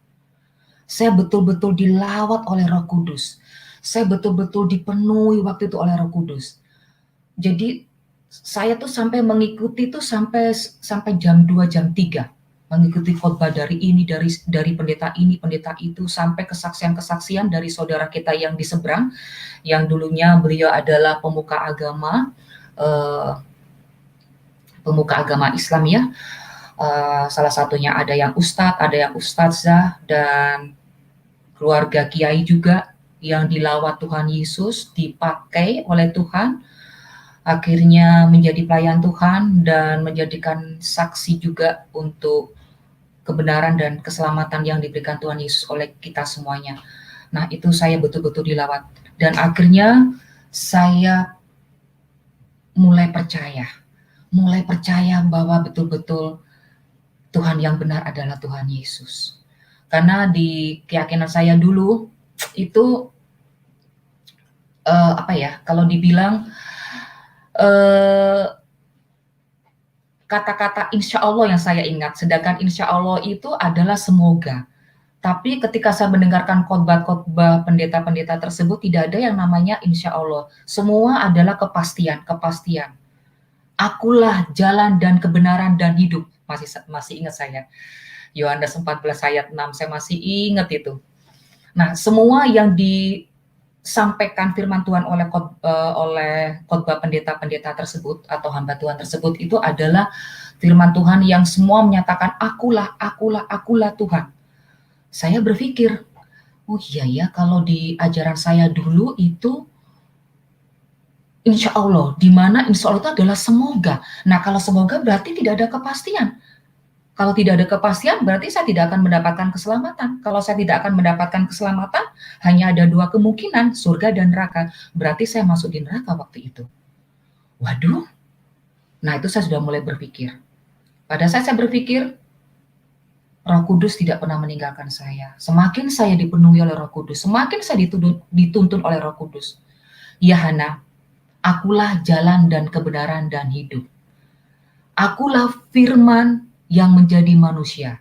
Saya betul-betul dilawat oleh Roh Kudus. Saya betul-betul dipenuhi waktu itu oleh Roh Kudus. Jadi saya tuh sampai mengikuti tuh sampai jam 2, jam 3. Mengikuti khotbah dari ini, dari pendeta ini, pendeta itu, sampai kesaksian-kesaksian dari saudara kita yang di seberang, yang dulunya beliau adalah eh, pemuka agama Islam ya. Salah satunya ada yang ustadz, ada yang ustadzah, dan keluarga kiai juga yang dilawat Tuhan Yesus, dipakai oleh Tuhan, akhirnya menjadi pelayan Tuhan dan menjadikan saksi juga untuk kebenaran dan keselamatan yang diberikan Tuhan Yesus oleh kita semuanya. Nah, itu saya betul-betul dilawat. Dan akhirnya saya mulai percaya bahwa betul-betul Tuhan yang benar adalah Tuhan Yesus. Karena di keyakinan saya dulu itu apa ya? Kalau dibilang kata-kata insya Allah yang saya ingat, sedangkan insya Allah itu adalah semoga. Tapi ketika saya mendengarkan khotbah-khotbah pendeta-pendeta tersebut, tidak ada yang namanya insya Allah. Semua adalah kepastian, kepastian. Akulah jalan dan kebenaran dan hidup. Masih ingat saya. Yohanes 14 ayat 6, saya masih ingat itu. Nah, semua yang disampaikan firman Tuhan oleh khotbah pendeta-pendeta tersebut atau hamba Tuhan tersebut itu adalah firman Tuhan yang semua menyatakan akulah, akulah, akulah Tuhan. Saya berpikir, oh iya ya, kalau di ajaran saya dulu itu insya Allah, di mana insya Allah itu adalah semoga. Nah, kalau semoga berarti tidak ada kepastian. Kalau tidak ada kepastian, berarti saya tidak akan mendapatkan keselamatan. Kalau saya tidak akan mendapatkan keselamatan, hanya ada dua kemungkinan, surga dan neraka. Berarti saya masuk di neraka waktu itu. Waduh, nah itu saya sudah mulai berpikir. Pada saat saya berpikir, Roh Kudus tidak pernah meninggalkan saya. Semakin saya dipenuhi oleh Roh Kudus, semakin saya dituntun oleh Roh Kudus. Ya Hana, akulah jalan dan kebenaran dan hidup. Akulah firman yang menjadi manusia.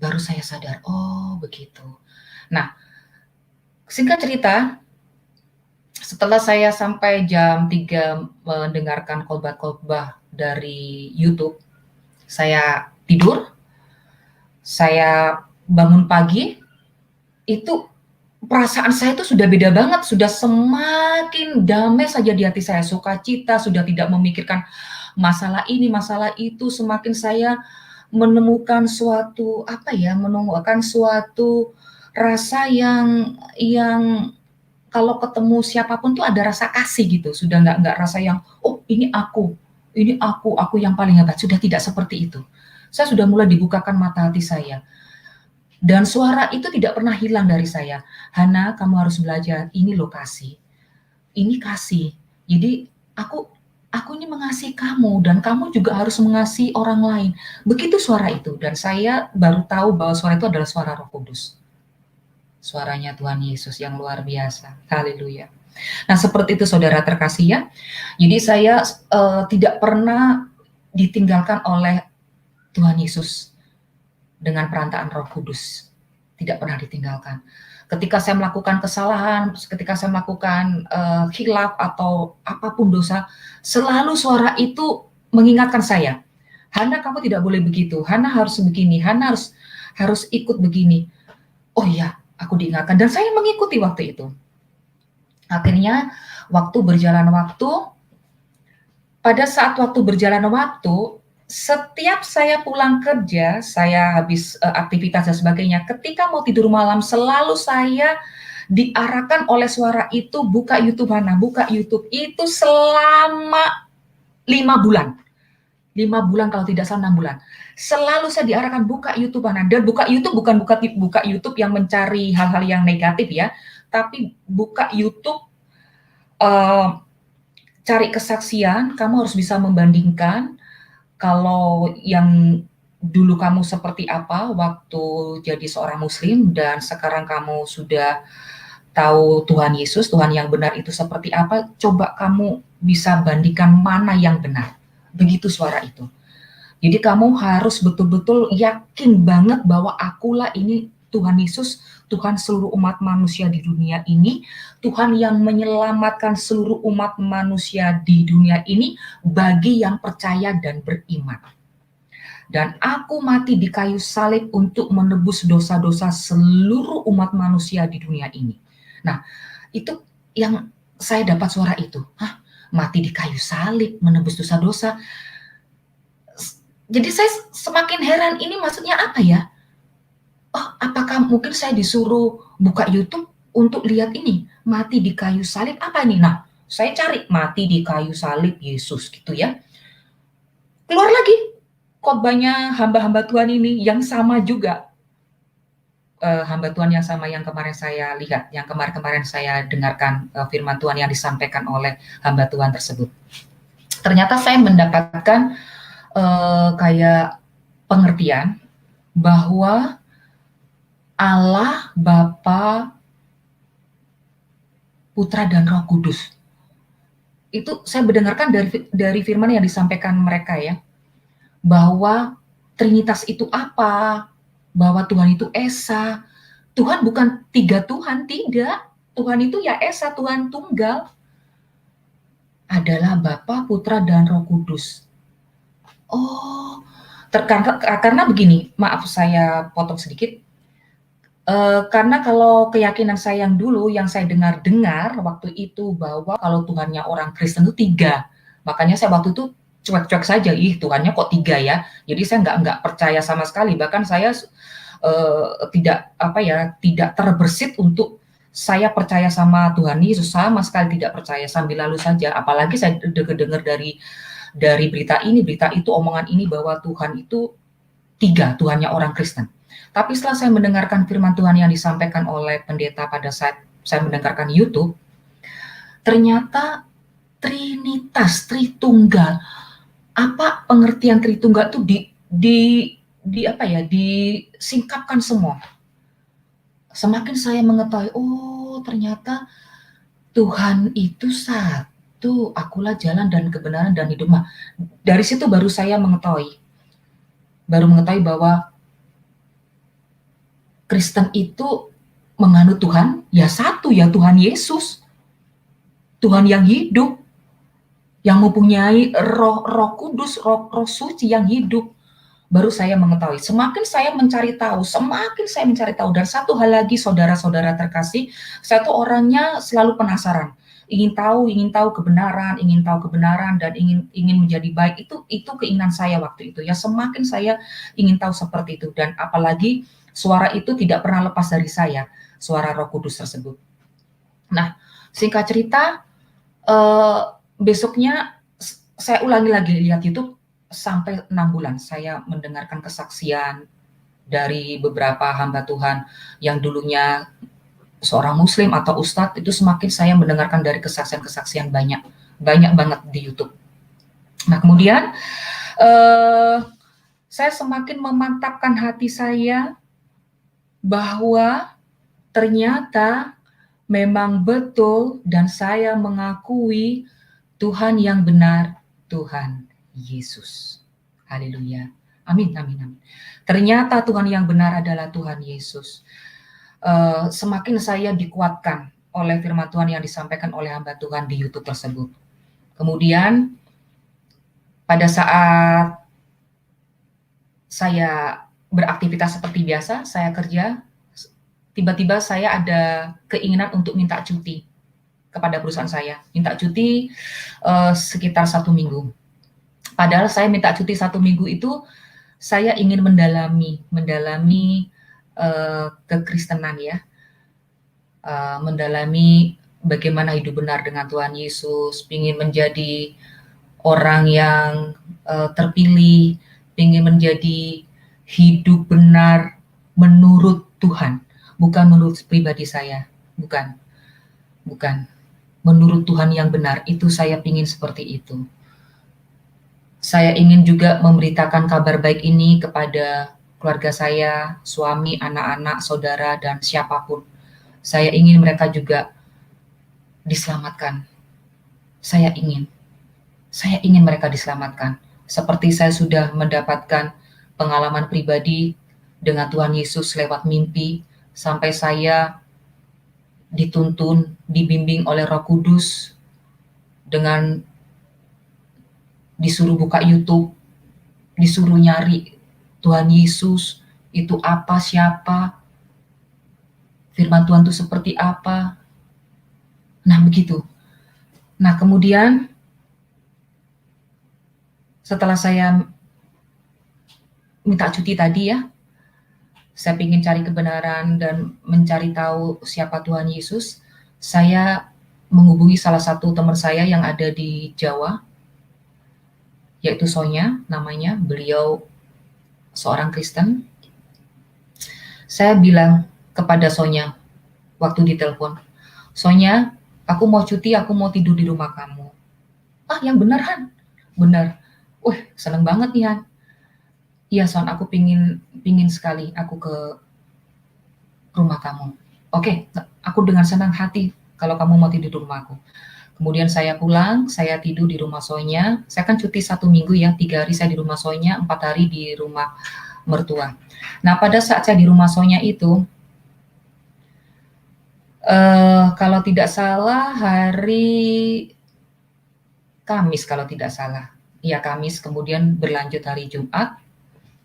Baru saya sadar, oh begitu. Nah, singkat cerita, setelah saya sampai jam 3 mendengarkan khotbah-khotbah dari YouTube, saya tidur, saya bangun pagi, itu perasaan saya itu sudah beda banget, sudah semakin damai saja di hati saya, sukacita, sudah tidak memikirkan masalah ini, masalah itu, semakin saya menemukan suatu rasa yang kalau ketemu siapapun tuh ada rasa kasih gitu, sudah nggak rasa yang, oh ini aku yang paling hebat, sudah tidak seperti itu. Saya sudah mulai dibukakan mata hati saya. Dan suara itu tidak pernah hilang dari saya. Hana, kamu harus belajar, ini loh kasih. Ini kasih. Jadi aku ini mengasihi kamu dan kamu juga harus mengasihi orang lain. Begitu suara itu dan saya baru tahu bahwa suara itu adalah suara Roh Kudus. Suaranya Tuhan Yesus yang luar biasa. Haleluya. Nah, seperti itu saudara terkasih ya. Jadi saya tidak pernah ditinggalkan oleh Tuhan Yesus dengan perantaraan Roh Kudus. Tidak pernah ditinggalkan. Ketika saya melakukan kesalahan, ketika saya melakukan khilaf atau apapun dosa, selalu suara itu mengingatkan saya. Hana, kamu tidak boleh begitu. Hana harus begini. Hana harus ikut begini. Oh iya, aku diingatkan dan saya mengikuti waktu itu. Akhirnya pada saat waktu berjalan waktu, setiap saya pulang kerja, saya habis aktivitas dan sebagainya, ketika mau tidur malam selalu saya diarahkan oleh suara itu, buka YouTube Hana, buka YouTube. Itu selama 5 bulan. 5 bulan kalau tidak salah 6 bulan. Selalu saya diarahkan buka YouTube Hana. Dan buka YouTube bukan buka YouTube yang mencari hal-hal yang negatif ya, tapi buka YouTube cari kesaksian, kamu harus bisa membandingkan kalau yang dulu kamu seperti apa waktu jadi seorang muslim dan sekarang kamu sudah tahu Tuhan Yesus, Tuhan yang benar itu seperti apa, coba kamu bisa bandingkan mana yang benar. Begitu suara itu. Jadi kamu harus betul-betul yakin banget bahwa akulah ini Tuhan Yesus, Tuhan seluruh umat manusia di dunia ini, Tuhan yang menyelamatkan seluruh umat manusia di dunia ini bagi yang percaya dan beriman. Dan aku mati di kayu salib untuk menebus dosa-dosa seluruh umat manusia di dunia ini. Nah, itu yang saya dapat suara itu. Hah, mati di kayu salib, menebus dosa-dosa. Jadi saya semakin heran, ini maksudnya apa ya? Oh, apakah mungkin saya disuruh buka YouTube untuk lihat ini, mati di kayu salib apa ini? Nah, saya cari mati di kayu salib Yesus gitu ya. Keluar lagi khotbahnya hamba-hamba Tuhan ini yang sama juga. Hamba Tuhan yang sama yang kemarin saya lihat, yang kemarin-kemarin saya dengarkan firman Tuhan yang disampaikan oleh hamba Tuhan tersebut. Ternyata saya mendapatkan kayak pengertian bahwa Allah, Bapa, Putra dan Roh Kudus. Itu saya mendengarkan dari firman yang disampaikan mereka ya, bahwa Trinitas itu apa, bahwa Tuhan itu Esa. Tuhan bukan tiga Tuhan, tidak. Tuhan itu ya Esa, Tuhan tunggal. Adalah Bapa, Putra, dan Roh Kudus. Oh, karena begini, maaf saya potong sedikit. Karena kalau keyakinan saya yang dulu, yang saya dengar-dengar waktu itu bahwa kalau Tuhannya orang Kristen itu tiga. Makanya saya waktu itu cuek-cuek saja, ih Tuhannya kok tiga ya. Jadi saya nggak percaya sama sekali. Bahkan saya tidak terbersit untuk saya percaya sama Tuhan Yesus, sama sekali tidak percaya, sambil lalu saja. Apalagi saya dengar dari berita itu, omongan ini bahwa Tuhan itu tiga, Tuhannya orang Kristen. Tapi setelah saya mendengarkan firman Tuhan yang disampaikan oleh pendeta pada saat saya mendengarkan YouTube, ternyata Trinitas, Tritunggal. Apa pengertian Tritunggal itu disingkapkan semua. Semakin saya mengetahui, oh ternyata Tuhan itu satu, akulah jalan dan kebenaran dan hidup. Nah, dari situ baru saya mengetahui bahwa Kristen itu menganut Tuhan, ya satu, ya Tuhan Yesus. Tuhan yang hidup, yang mempunyai roh kudus, roh suci yang hidup. Baru saya mengetahui. Semakin saya mencari tahu, dan satu hal lagi saudara-saudara terkasih, saya tuh orangnya selalu penasaran. Ingin tahu kebenaran, dan ingin menjadi baik. Itu keinginan saya waktu itu ya. Semakin saya ingin tahu seperti itu, dan apalagi suara itu tidak pernah lepas dari saya, suara Roh Kudus tersebut. Nah, singkat cerita, besoknya saya ulangi lagi lihat YouTube sampai 6 bulan. Saya mendengarkan kesaksian dari beberapa hamba Tuhan yang dulunya seorang muslim atau ustadz, itu semakin saya mendengarkan dari kesaksian-kesaksian banyak banget di YouTube. Nah, kemudian saya semakin memantapkan hati saya bahwa ternyata memang betul dan saya mengakui Tuhan yang benar, Tuhan Yesus. Haleluya. Amin, amin, amin. Ternyata Tuhan yang benar adalah Tuhan Yesus. Semakin saya dikuatkan oleh firman Tuhan yang disampaikan oleh hamba Tuhan di YouTube tersebut. Kemudian pada saat saya beraktivitas seperti biasa, saya kerja, tiba-tiba saya ada keinginan untuk minta cuti kepada perusahaan saya. Minta cuti sekitar 1 minggu. Padahal saya minta cuti 1 minggu itu, saya ingin mendalami kekristenan ya. Mendalami bagaimana hidup benar dengan Tuhan Yesus, ingin menjadi orang yang terpilih, ingin menjadi hidup benar menurut Tuhan, bukan menurut pribadi saya, bukan. menurut Tuhan yang benar, itu saya ingin seperti itu. Saya ingin juga memberitakan kabar baik ini kepada keluarga saya, suami, anak-anak, saudara, dan siapapun. Saya ingin mereka juga diselamatkan. Saya ingin. Saya ingin mereka diselamatkan. Seperti saya sudah mendapatkan pengalaman pribadi dengan Tuhan Yesus lewat mimpi, sampai saya dituntun, dibimbing oleh Roh Kudus dengan disuruh buka YouTube, disuruh nyari Tuhan Yesus itu apa, siapa, firman Tuhan itu seperti apa. Nah, begitu. Nah, kemudian setelah saya minta cuti tadi ya, saya ingin cari kebenaran dan mencari tahu siapa Tuhan Yesus, saya menghubungi salah satu teman saya yang ada di Jawa, yaitu Sonya namanya, beliau seorang Kristen. Saya bilang kepada Sonya waktu ditelepon, "Sonya, aku mau cuti, aku mau tidur di rumah kamu." "Ah, yang benar, Han?" "Benar." "Wih, seneng banget nih, Han." "Iya, Son, aku pingin sekali aku ke rumah kamu." "Oke, aku dengan senang hati kalau kamu mau tidur di rumahku." Kemudian saya pulang, saya tidur di rumah Sonya. Saya kan cuti 1 minggu ya, 3 hari saya di rumah Sonya, 4 hari di rumah mertua. Nah, pada saat saya di rumah Sonya itu, kalau tidak salah hari Kamis kalau tidak salah. Iya, Kamis, kemudian berlanjut hari Jumat,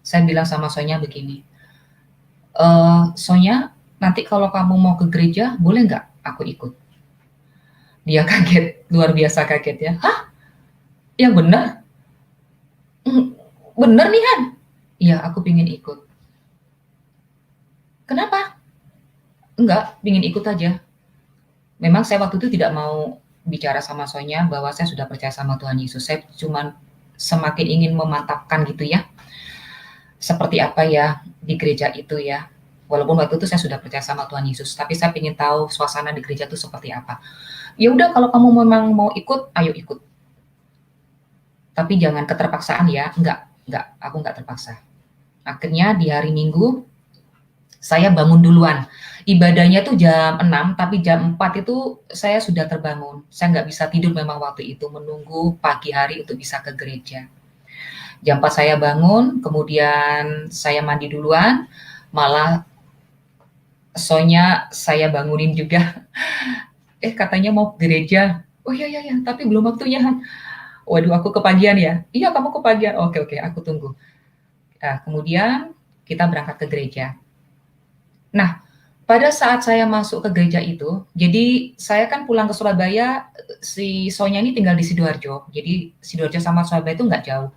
saya bilang sama Sonya begini, "Sonya, nanti kalau kamu mau ke gereja, boleh nggak aku ikut?" Dia kaget, luar biasa kaget ya. "Hah? Yang benar? Bener nih, Han?" "Iya, aku pingin ikut." "Kenapa?" "Enggak, pingin ikut aja." Memang saya waktu itu tidak mau bicara sama Sonya bahwa saya sudah percaya sama Tuhan Yesus. Saya cuman semakin ingin memantapkan gitu ya, seperti apa ya di gereja itu ya. Walaupun waktu itu saya sudah percaya sama Tuhan Yesus, tapi saya ingin tahu suasana di gereja itu seperti apa. "Ya udah, kalau kamu memang mau ikut, ayo ikut. Tapi jangan keterpaksaan ya." Enggak, aku enggak terpaksa. Akhirnya di hari Minggu, saya bangun duluan. Ibadahnya tuh jam 6, tapi jam 4 itu saya sudah terbangun. Saya nggak bisa tidur memang waktu itu, menunggu pagi hari untuk bisa ke gereja. Jam 4 saya bangun, kemudian saya mandi duluan, malah Sonya saya bangunin juga. Katanya mau ke gereja." "Oh iya, iya, iya, tapi belum waktunya, Han." "Waduh, aku kepagian ya?" "Iya, kamu kepagian." "Oke, oke, aku tunggu." Nah, kemudian kita berangkat ke gereja. Nah, pada saat saya masuk ke gereja itu, jadi saya kan pulang ke Surabaya, si Sonya ini tinggal di Sidoarjo. Jadi Sidoarjo sama Surabaya itu nggak jauh.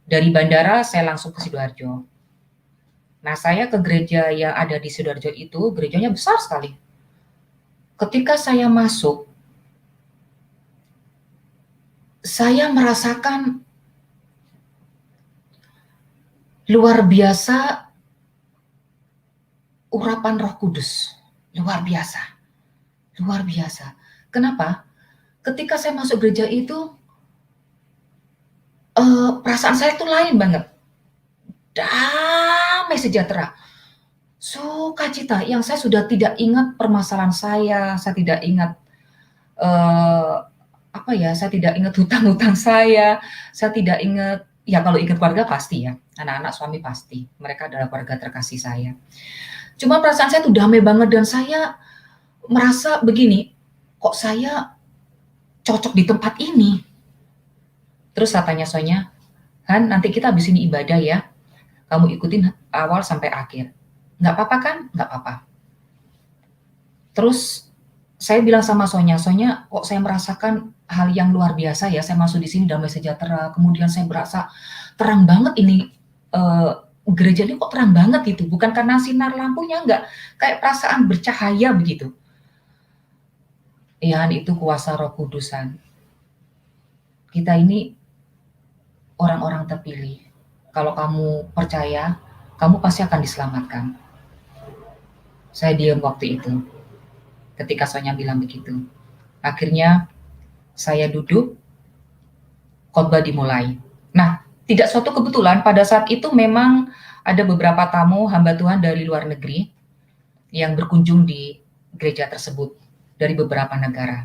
Dari bandara saya langsung ke Sidoarjo. Nah, saya ke gereja yang ada di Sidoarjo itu, gerejanya besar sekali. Ketika saya masuk, saya merasakan luar biasa urapan Roh Kudus. Luar biasa, luar biasa. Kenapa? Ketika saya masuk gereja itu, perasaan saya tuh lain banget. Damai sejahtera, sukacita yang saya sudah tidak ingat permasalahan saya tidak ingat, eee, apa ya, saya tidak ingat hutang-hutang saya tidak ingat ya kalau ingat keluarga pasti ya, anak-anak, suami pasti, mereka adalah keluarga terkasih saya. Cuma perasaan saya tuh damai banget dan saya merasa begini, kok saya cocok di tempat ini? Terus saya tanya Sonya, "Han, nanti kita habis ini ibadah ya, kamu ikutin awal sampai akhir." "Nggak apa-apa kan?" "Nggak apa-apa." Terus saya bilang sama Sonya, "Sonya, kok saya merasakan hal yang luar biasa ya, saya masuk di sini damai sejahtera, kemudian saya berasa terang banget ini, eee, gereja ini kok terang banget gitu, bukan karena sinar lampunya, enggak, kayak perasaan bercahaya begitu." "Iya, itu kuasa Roh Kudusan. Kita ini orang-orang terpilih. Kalau kamu percaya, kamu pasti akan diselamatkan." Saya diam waktu itu, ketika Sonya bilang begitu. Akhirnya saya duduk, khotbah dimulai. Nah, tidak suatu kebetulan pada saat itu memang ada beberapa tamu hamba Tuhan dari luar negeri yang berkunjung di gereja tersebut dari beberapa negara.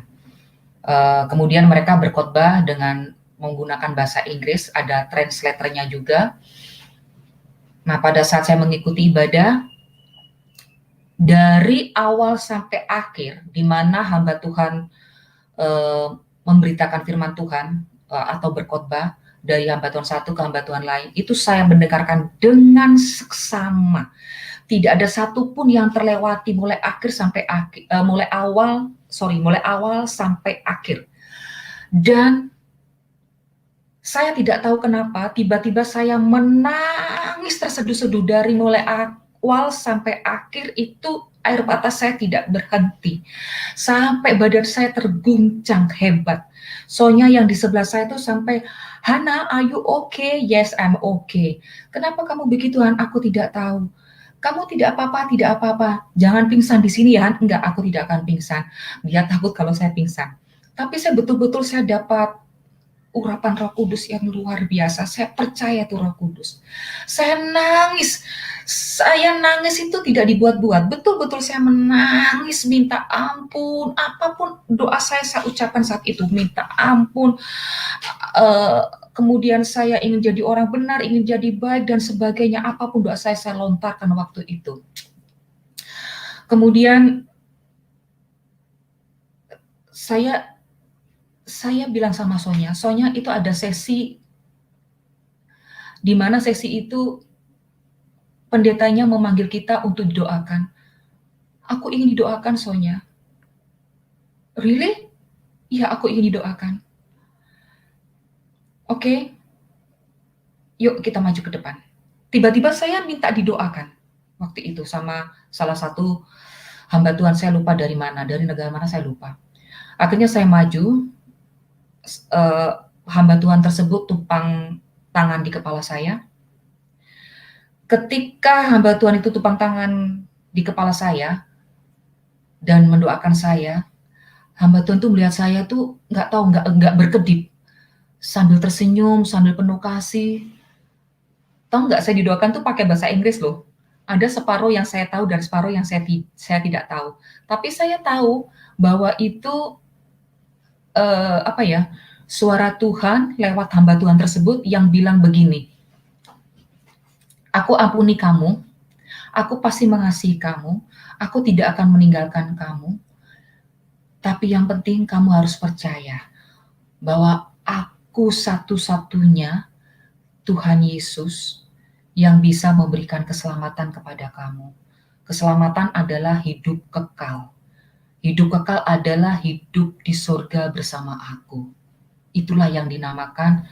Kemudian mereka berkhotbah dengan menggunakan bahasa Inggris, ada translatornya juga. Nah, pada saat saya mengikuti ibadah, dari awal sampai akhir, di mana hamba Tuhan memberitakan firman Tuhan atau berkhotbah dari hamba Tuhan satu ke hamba Tuhan lain, itu saya mendengarkan dengan seksama. Tidak ada satupun yang terlewati mulai awal sampai akhir. Dan saya tidak tahu kenapa tiba-tiba saya menangis terseduh-seduh dari mulai awal sampai akhir itu. Air mata saya tidak berhenti sampai badan saya terguncang hebat. Sonya yang di sebelah saya itu sampai, "Hana, are you okay?" "Yes, I'm okay." "Kenapa kamu begitu, Han?" "Aku tidak tahu." "Kamu tidak apa-apa, tidak apa-apa. Jangan pingsan di sini ya." "Enggak, aku tidak akan pingsan." Dia takut kalau saya pingsan. Tapi saya betul-betul saya dapat urapan Roh Kudus yang luar biasa. Saya percaya itu Roh Kudus. Saya nangis itu tidak dibuat-buat. Betul-betul saya menangis, minta ampun. Apapun doa saya ucapkan saat itu, minta ampun. Kemudian saya ingin jadi orang benar, ingin jadi baik dan sebagainya. Apapun doa saya lontarkan waktu itu. Kemudian saya bilang sama Sonya itu ada sesi di mana sesi itu pendetanya memanggil kita untuk didoakan. "Aku ingin didoakan, Sonya." "Really?" "Iya, aku ingin didoakan." "Oke, yuk kita maju ke depan." Tiba-tiba saya minta didoakan waktu itu sama salah satu hamba Tuhan, saya lupa dari mana, dari negara mana saya lupa. Akhirnya saya maju, hamba Tuhan tersebut tumpang tangan di kepala saya. Ketika hamba Tuhan itu tumpang tangan di kepala saya dan mendoakan saya, hamba Tuhan tuh melihat saya tuh nggak berkedip, sambil tersenyum, sambil penuh kasih. Tahu nggak, saya didoakan tuh pakai bahasa Inggris loh. Ada separuh yang saya tahu dan separuh yang saya tidak tahu. Tapi saya tahu bahwa itu suara Tuhan lewat hamba Tuhan tersebut yang bilang begini, "Aku ampuni kamu, aku pasti mengasihi kamu, aku tidak akan meninggalkan kamu, tapi yang penting kamu harus percaya bahwa aku satu-satunya Tuhan Yesus yang bisa memberikan keselamatan kepada kamu. Keselamatan adalah hidup kekal. Hidup kekal adalah hidup di surga bersama aku. Itulah yang dinamakan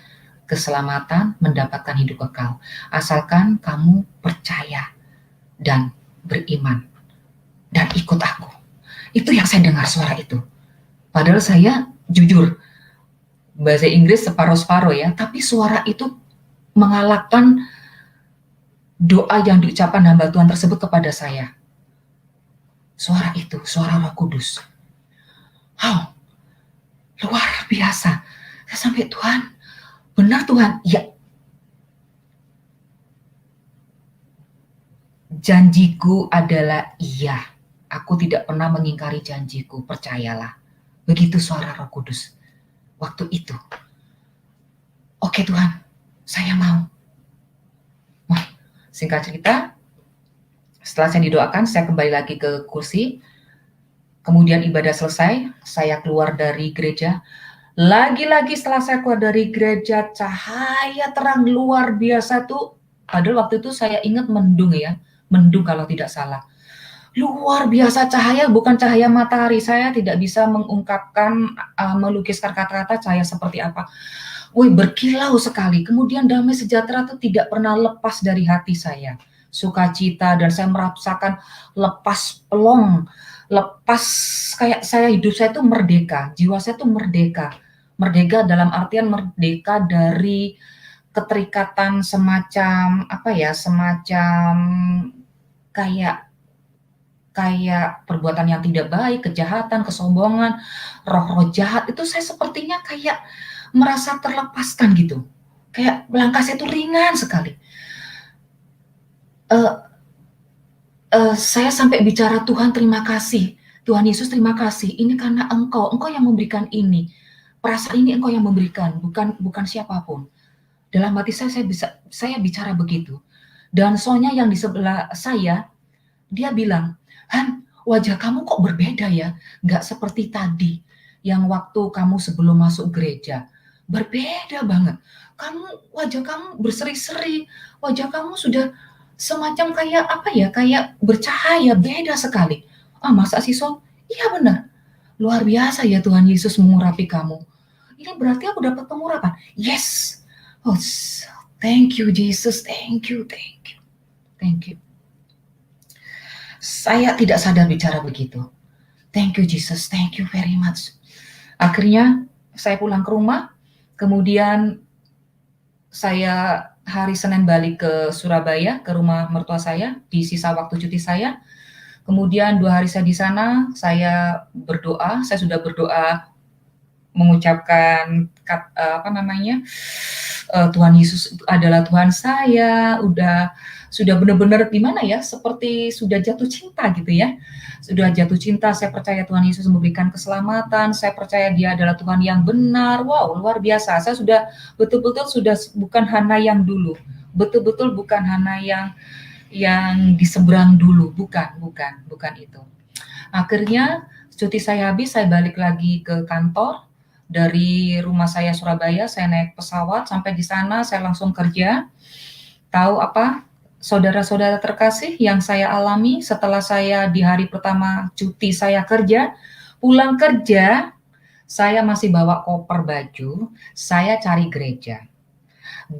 keselamatan, mendapatkan hidup kekal. Asalkan kamu percaya dan beriman dan ikut aku." Itu yang saya dengar suara itu. Padahal saya jujur, bahasa Inggris separuh-separuh ya, tapi suara itu mengalahkan doa yang diucapkan hamba Tuhan tersebut kepada saya. Suara itu, suara Roh Kudus. Wow, luar biasa. Saya sampai, "Tuhan, benar Tuhan." "Ya, janjiku adalah iya. Aku tidak pernah mengingkari janjiku, percayalah." Begitu suara Roh Kudus waktu itu. "Oke Tuhan, saya mau." Wah, singkat cerita, setelah saya didoakan, saya kembali lagi ke kursi. Kemudian ibadah selesai, saya keluar dari gereja. Lagi-lagi setelah saya keluar dari gereja, cahaya terang luar biasa tuh. Padahal waktu itu saya ingat mendung ya, mendung kalau tidak salah. Luar biasa cahaya, bukan cahaya matahari. Saya tidak bisa mengungkapkan, melukiskan kata-kata cahaya seperti apa. Wih, berkilau sekali. Kemudian damai sejahtera itu tidak pernah lepas dari hati saya. Sukacita, dan saya merasakan lepas pelong, lepas kayak hidup saya itu merdeka, jiwa saya itu merdeka. Merdeka dalam artian merdeka dari keterikatan semacam kayak kayak perbuatan yang tidak baik, kejahatan, kesombongan, roh-roh jahat itu saya sepertinya kayak merasa terlepaskan gitu. Kayak langkah saya itu ringan sekali. Uh, saya sampai bicara, Tuhan terima kasih, Tuhan Yesus terima kasih, ini karena Engkau yang memberikan ini, perasaan ini Engkau yang memberikan, bukan siapapun. Dalam hati saya bicara begitu. Dan soalnya yang di sebelah saya, dia bilang, Han, wajah kamu kok berbeda ya, nggak seperti tadi, yang waktu kamu sebelum masuk gereja, berbeda banget. Wajah kamu berseri-seri, wajah kamu sudah semacam kayak apa ya, kayak bercahaya, beda sekali. Ah, masa sih, Son? Iya benar, luar biasa ya Tuhan Yesus mengurapi kamu. Ini berarti aku dapat pengurapan. Yes. Oh, thank you Jesus, thank you. Saya tidak sadar bicara begitu. Thank you Jesus, thank you very much. Akhirnya saya pulang ke rumah, kemudian saya hari Senin balik ke Surabaya, ke rumah mertua saya, di sisa waktu cuti saya. Kemudian 2 hari saya di sana, saya berdoa, saya sudah berdoa mengucapkan Tuhan Yesus adalah Tuhan saya, sudah benar-benar gimana ya, seperti sudah jatuh cinta gitu ya. Sudah jatuh cinta, saya percaya Tuhan Yesus memberikan keselamatan, saya percaya Dia adalah Tuhan yang benar. Wow, luar biasa. Saya sudah betul-betul sudah bukan Hana yang dulu. Betul-betul bukan Hana yang di seberang dulu, bukan itu. Akhirnya cuti saya habis, saya balik lagi ke kantor. Dari rumah saya Surabaya, saya naik pesawat sampai di sana, saya langsung kerja. Tahu apa, saudara-saudara terkasih, yang saya alami setelah saya di hari pertama cuti saya kerja, pulang kerja, saya masih bawa koper baju, saya cari gereja.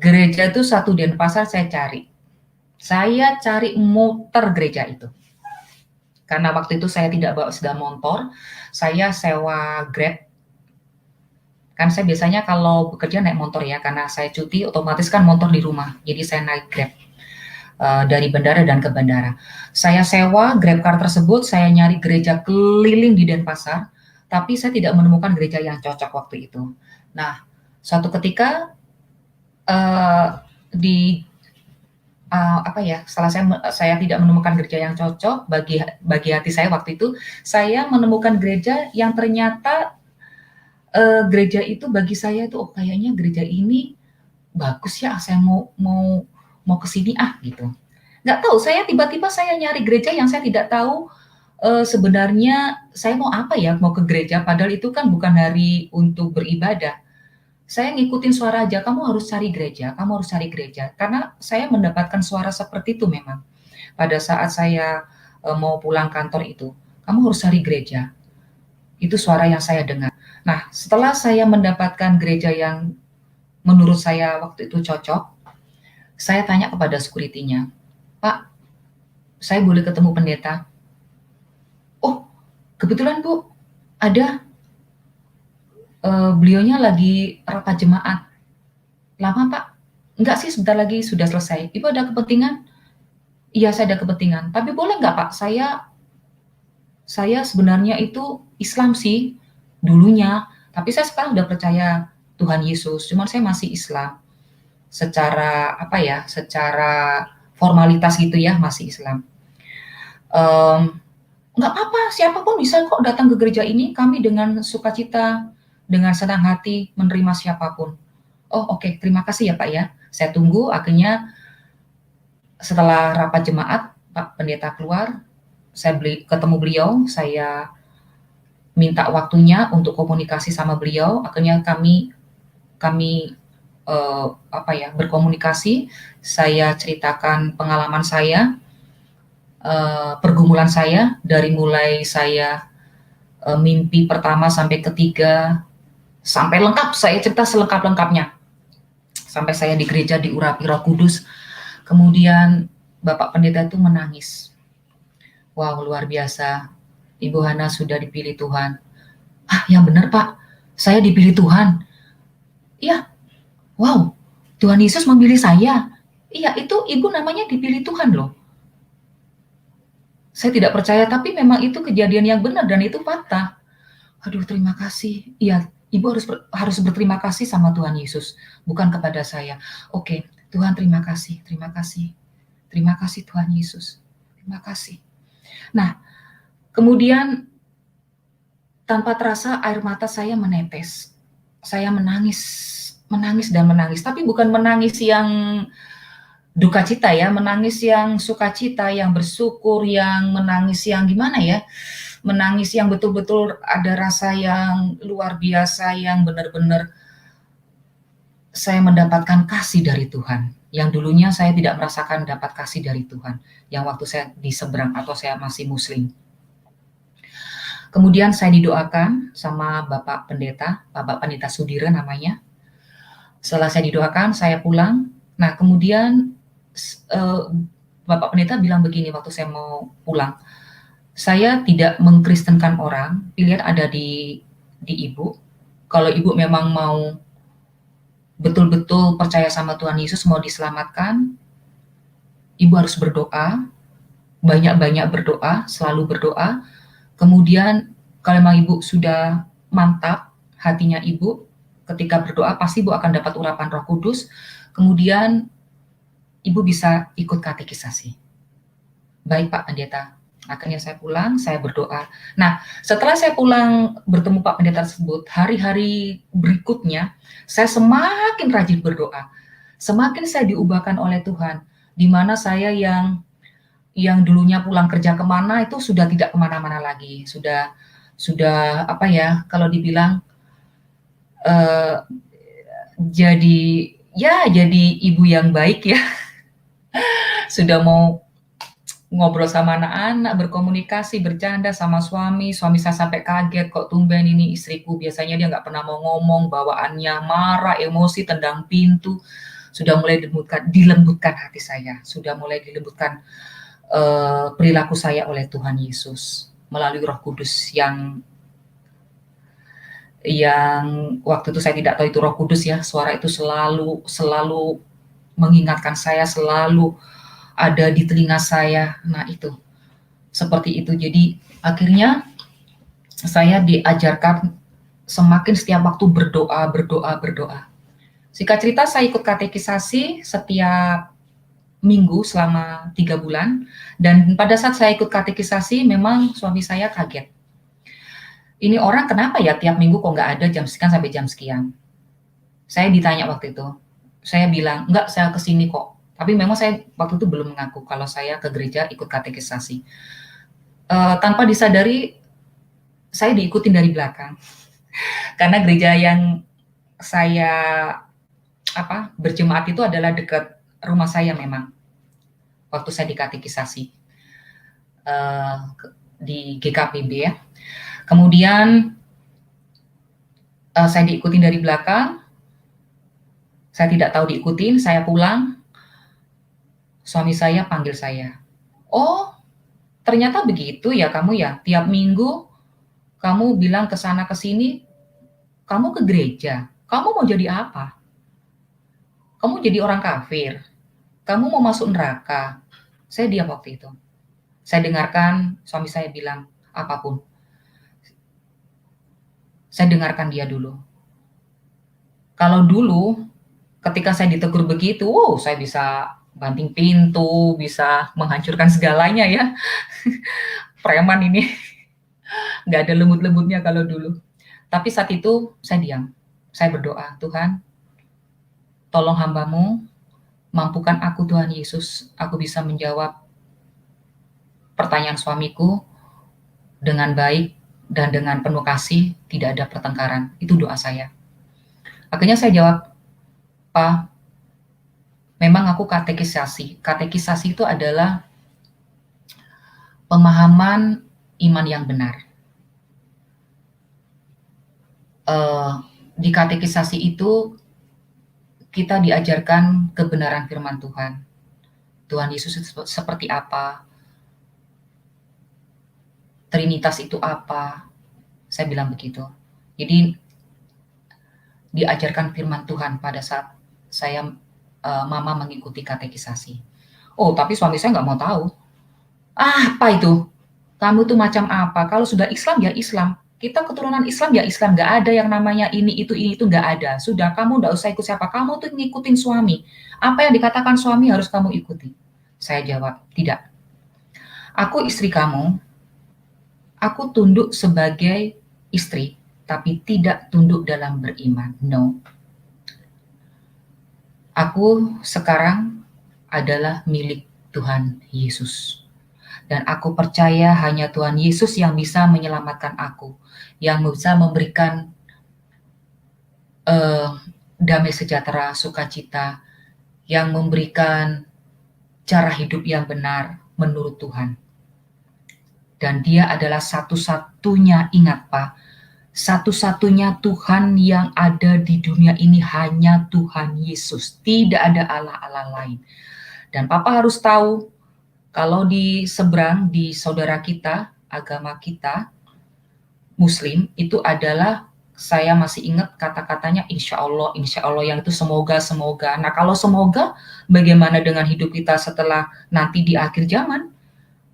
Gereja itu satu Denpasar saya cari. Saya cari muter gereja itu. Karena waktu itu saya tidak bawa sepeda motor, saya sewa Grab. Kan saya biasanya kalau bekerja naik motor ya, karena saya cuti otomatis kan motor di rumah, jadi saya naik Grab dari bandara dan ke bandara. Saya sewa Grab car tersebut, saya nyari gereja keliling di Denpasar, tapi saya tidak menemukan gereja yang cocok waktu itu. Nah, suatu ketika setelah saya tidak menemukan gereja yang cocok bagi hati saya waktu itu, saya menemukan gereja yang ternyata gereja itu bagi saya itu, kayaknya gereja ini bagus ya, saya mau ke sini gitu. Nggak tahu, saya tiba-tiba saya nyari gereja yang saya tidak tahu sebenarnya saya mau apa ya, mau ke gereja, padahal itu kan bukan hari untuk beribadah. Saya ngikutin suara aja, kamu harus cari gereja, karena saya mendapatkan suara seperti itu memang. Pada saat saya mau pulang kantor itu, kamu harus cari gereja. Itu suara yang saya dengar. Nah, setelah saya mendapatkan gereja yang menurut saya waktu itu cocok, saya tanya kepada security-nya, Pak, saya boleh ketemu pendeta? Oh, kebetulan Bu, ada. Beliaunya lagi rapat jemaat. Lama Pak? Enggak sih, sebentar lagi sudah selesai. Ibu ada kepentingan? Iya, saya ada kepentingan. Tapi boleh nggak Pak, saya sebenarnya itu Islam sih dulunya, tapi saya sekarang udah percaya Tuhan Yesus, cuman saya masih Islam. Secara formalitas gitu ya, masih Islam. Nggak apa-apa, siapapun bisa kok datang ke gereja ini, kami dengan sukacita, dengan senang hati menerima siapapun. Oh oke, terima kasih ya Pak ya. Saya tunggu, akhirnya setelah rapat jemaat, Pak Pendeta keluar, saya ketemu beliau, saya minta waktunya untuk komunikasi sama beliau, akhirnya kami berkomunikasi, saya ceritakan pengalaman saya, pergumulan saya, dari mulai saya mimpi pertama sampai ketiga, sampai lengkap, saya cerita selengkap-lengkapnya. Sampai saya di gereja diurapi Roh Kudus, kemudian Bapak Pendeta itu menangis. Wow, luar biasa. Ibu Hana sudah dipilih Tuhan. Ah, yang benar Pak, saya dipilih Tuhan. Iya, wow, Tuhan Yesus memilih saya. Iya, itu Ibu namanya dipilih Tuhan loh. Saya tidak percaya, tapi memang itu kejadian yang benar dan itu fakta. Aduh, terima kasih. Iya, Ibu harus berterima kasih sama Tuhan Yesus, bukan kepada saya. Oke, Tuhan terima kasih, terima kasih. Terima kasih Tuhan Yesus. Terima kasih. Nah, kemudian tanpa terasa air mata saya menetes. Saya menangis, menangis dan menangis, tapi bukan menangis yang duka cita ya, menangis yang sukacita, yang bersyukur, yang menangis yang gimana ya, menangis yang betul-betul ada rasa yang luar biasa, yang benar-benar saya mendapatkan kasih dari Tuhan. Yang dulunya saya tidak merasakan dapat kasih dari Tuhan, yang waktu saya di seberang atau saya masih muslim. Kemudian saya didoakan sama Bapak Pendeta, Bapak Pendeta Sudira namanya. Setelah saya didoakan, saya pulang. Nah, kemudian Bapak Pendeta bilang begini waktu saya mau pulang, saya tidak mengkristenkan orang, pilihan ada di Ibu. Kalau Ibu memang mau betul-betul percaya sama Tuhan Yesus, mau diselamatkan, Ibu harus berdoa, banyak-banyak berdoa, selalu berdoa. Kemudian kalau memang Ibu sudah mantap hatinya Ibu, ketika berdoa pasti Ibu akan dapat urapan Roh Kudus. Kemudian Ibu bisa ikut katekisasi. Baik Pak Pendeta. Akhirnya saya pulang, saya berdoa. Nah, setelah saya pulang bertemu Pak Pendeta tersebut, hari-hari berikutnya saya semakin rajin berdoa. Semakin saya diubahkan oleh Tuhan, di mana saya yang dulunya pulang kerja kemana itu sudah tidak kemana-mana lagi, sudah apa ya, kalau dibilang jadi jadi ibu yang baik ya, sudah mau ngobrol sama anak-anak, berkomunikasi, bercanda sama suami saya sampai kaget, kok tumben ini istriku, biasanya dia nggak pernah mau ngomong, bawaannya marah, emosi, tendang pintu, sudah mulai dilembutkan hati saya, sudah mulai dilembutkan perilaku saya oleh Tuhan Yesus, melalui Roh Kudus yang waktu itu saya tidak tahu itu Roh Kudus ya, suara itu selalu mengingatkan saya, selalu ada di telinga saya. Nah, itu seperti itu. Jadi akhirnya saya diajarkan semakin setiap waktu berdoa. Singkat cerita, saya ikut katekisasi setiap minggu selama 3 bulan, dan pada saat saya ikut katekisasi memang suami saya kaget. Ini orang kenapa ya tiap minggu kok nggak ada jam sekian sampai jam sekian? Saya ditanya waktu itu. Saya bilang, enggak, saya kesini kok. Tapi memang saya waktu itu belum mengaku kalau saya ke gereja ikut katekisasi. Tanpa disadari, saya diikutin dari belakang. Karena gereja yang saya berjemaat itu adalah dekat rumah saya memang. Waktu saya di katekisasi di GKPB ya. Kemudian saya diikutin dari belakang. Saya tidak tahu diikutin, saya pulang. Suami saya panggil saya. Oh, ternyata begitu ya kamu ya. Tiap minggu kamu bilang ke sana ke sini, kamu ke gereja. Kamu mau jadi apa? Kamu jadi orang kafir. Kamu mau masuk neraka. Saya diam waktu itu. Saya dengarkan suami saya bilang apapun. Saya dengarkan dia dulu. Kalau dulu ketika saya ditegur begitu, saya bisa banting pintu, bisa menghancurkan segalanya ya. Preman ini. Nggak ada lembut-lembutnya kalau dulu. Tapi saat itu saya diam. Saya berdoa, Tuhan, tolong hamba-Mu, mampukan aku Tuhan Yesus, aku bisa menjawab pertanyaan suamiku dengan baik dan dengan penuh kasih, tidak ada pertengkaran. Itu doa saya. Akhirnya saya jawab, Pak, memang aku katekisasi. Katekisasi itu adalah pemahaman iman yang benar. Di katekisasi itu kita diajarkan kebenaran firman Tuhan. Tuhan Yesus itu seperti apa? Trinitas itu apa? Saya bilang begitu. Jadi diajarkan firman Tuhan pada saat saya mama mengikuti katekisasi. Oh, tapi suami saya nggak mau tahu. Apa itu? Kamu tuh macam apa? Kalau sudah Islam ya Islam. Kita keturunan Islam ya Islam. Nggak ada yang namanya ini itu nggak ada. Sudah kamu nggak usah ikut siapa. Kamu tuh ngikutin suami. Apa yang dikatakan suami harus kamu ikuti. Saya jawab, tidak. Aku istri kamu. Aku tunduk sebagai istri, tapi tidak tunduk dalam beriman. No. Aku sekarang adalah milik Tuhan Yesus. Dan aku percaya hanya Tuhan Yesus yang bisa menyelamatkan aku, yang bisa memberikan damai sejahtera, sukacita, yang memberikan cara hidup yang benar menurut Tuhan. Dan dia adalah satu-satunya, ingat Pak, satu-satunya Tuhan yang ada di dunia ini hanya Tuhan Yesus. Tidak ada Allah-Allah lain. Dan Papa harus tahu, kalau di seberang, di saudara kita, agama kita, Muslim, itu adalah, saya masih ingat kata-katanya insya Allah yang itu semoga. Nah kalau semoga, bagaimana dengan hidup kita setelah nanti di akhir zaman?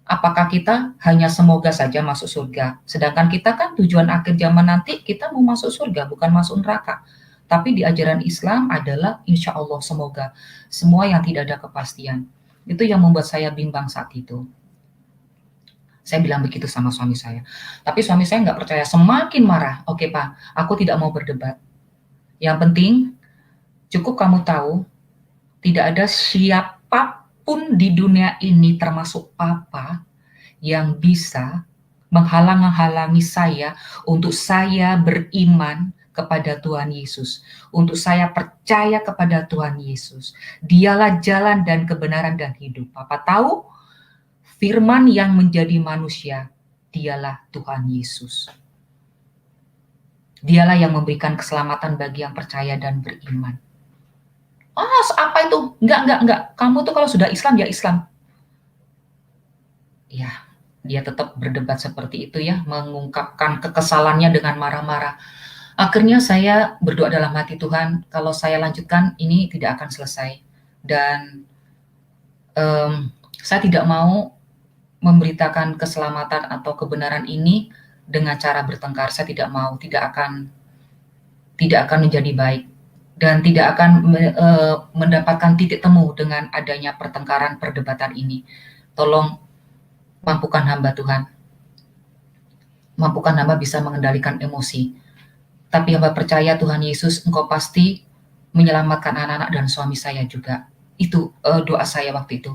Apakah kita hanya semoga saja masuk surga? Sedangkan kita kan tujuan akhir zaman nanti kita mau masuk surga, bukan masuk neraka. Tapi di ajaran Islam adalah insya Allah semoga. Semua yang tidak ada kepastian. Itu yang membuat saya bimbang saat itu. Saya bilang begitu sama suami saya. Tapi suami saya nggak percaya, semakin marah. Oke Pak, aku tidak mau berdebat. Yang penting, cukup kamu tahu, tidak ada siapapun di dunia ini termasuk Papa yang bisa menghalang-halangi saya untuk saya beriman kepada Tuhan Yesus. Untuk saya percaya kepada Tuhan Yesus. Dialah jalan dan kebenaran dan hidup. Papa tahu, firman yang menjadi manusia, dialah Tuhan Yesus. Dialah yang memberikan keselamatan bagi yang percaya dan beriman. Oh, apa itu? Enggak. Kamu tuh kalau sudah Islam ya Islam. Ya, dia tetap berdebat seperti itu ya, mengungkapkan kekesalannya dengan marah-marah. Akhirnya saya berdoa dalam hati, Tuhan, kalau saya lanjutkan ini tidak akan selesai. Dan saya tidak mau memberitakan keselamatan atau kebenaran ini dengan cara bertengkar. Saya tidak mau, tidak akan menjadi baik dan tidak akan mendapatkan titik temu dengan adanya pertengkaran perdebatan ini. Tolong mampukan hamba Tuhan. Mampukan hamba bisa mengendalikan emosi. Tapi hamba percaya Tuhan Yesus, Engkau pasti menyelamatkan anak-anak dan suami saya juga. Itu doa saya waktu itu.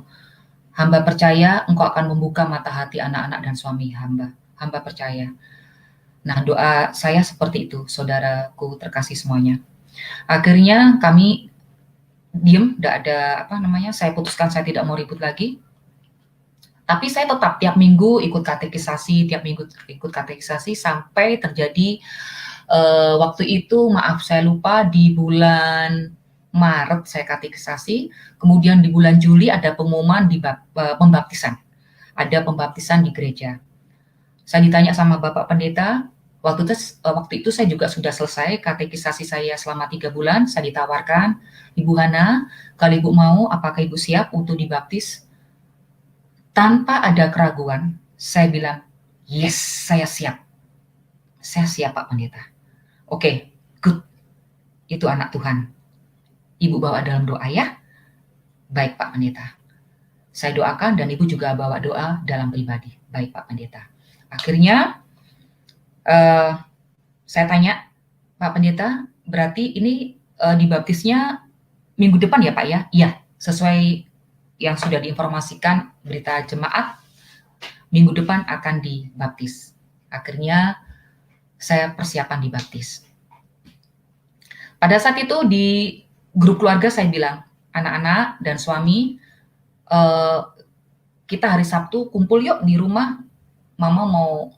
Hamba percaya Engkau akan membuka mata hati anak-anak dan suami hamba. Hamba percaya. Nah, doa saya seperti itu, saudaraku terkasih semuanya. Akhirnya kami diem, tidak ada saya putuskan saya tidak mau ribut lagi. Tapi saya tetap tiap minggu ikut katekisasi sampai terjadi waktu itu, maaf saya lupa, di bulan Maret saya katekisasi, kemudian di bulan Juli ada pengumuman di pembaptisan. Ada pembaptisan di gereja. Saya ditanya sama Bapak Pendeta, waktu itu saya juga sudah selesai katekisasi saya selama 3 bulan, saya ditawarkan, Ibu Hana, kalau Ibu mau, apakah Ibu siap untuk dibaptis? Tanpa ada keraguan, saya bilang, yes, saya siap. Saya siap Pak Pendeta. Oke, good. Itu anak Tuhan. Ibu bawa dalam doa ya. Baik Pak Pendeta. Saya doakan dan Ibu juga bawa doa dalam pribadi. Baik Pak Pendeta. Akhirnya saya tanya, Pak Pendeta, berarti ini dibaptisnya minggu depan ya Pak ya? Iya, sesuai yang sudah diinformasikan berita jemaat, minggu depan akan dibaptis. Akhirnya saya persiapan dibaptis. Pada saat itu di grup keluarga saya bilang, anak-anak dan suami, kita hari Sabtu kumpul yuk di rumah, Mama mau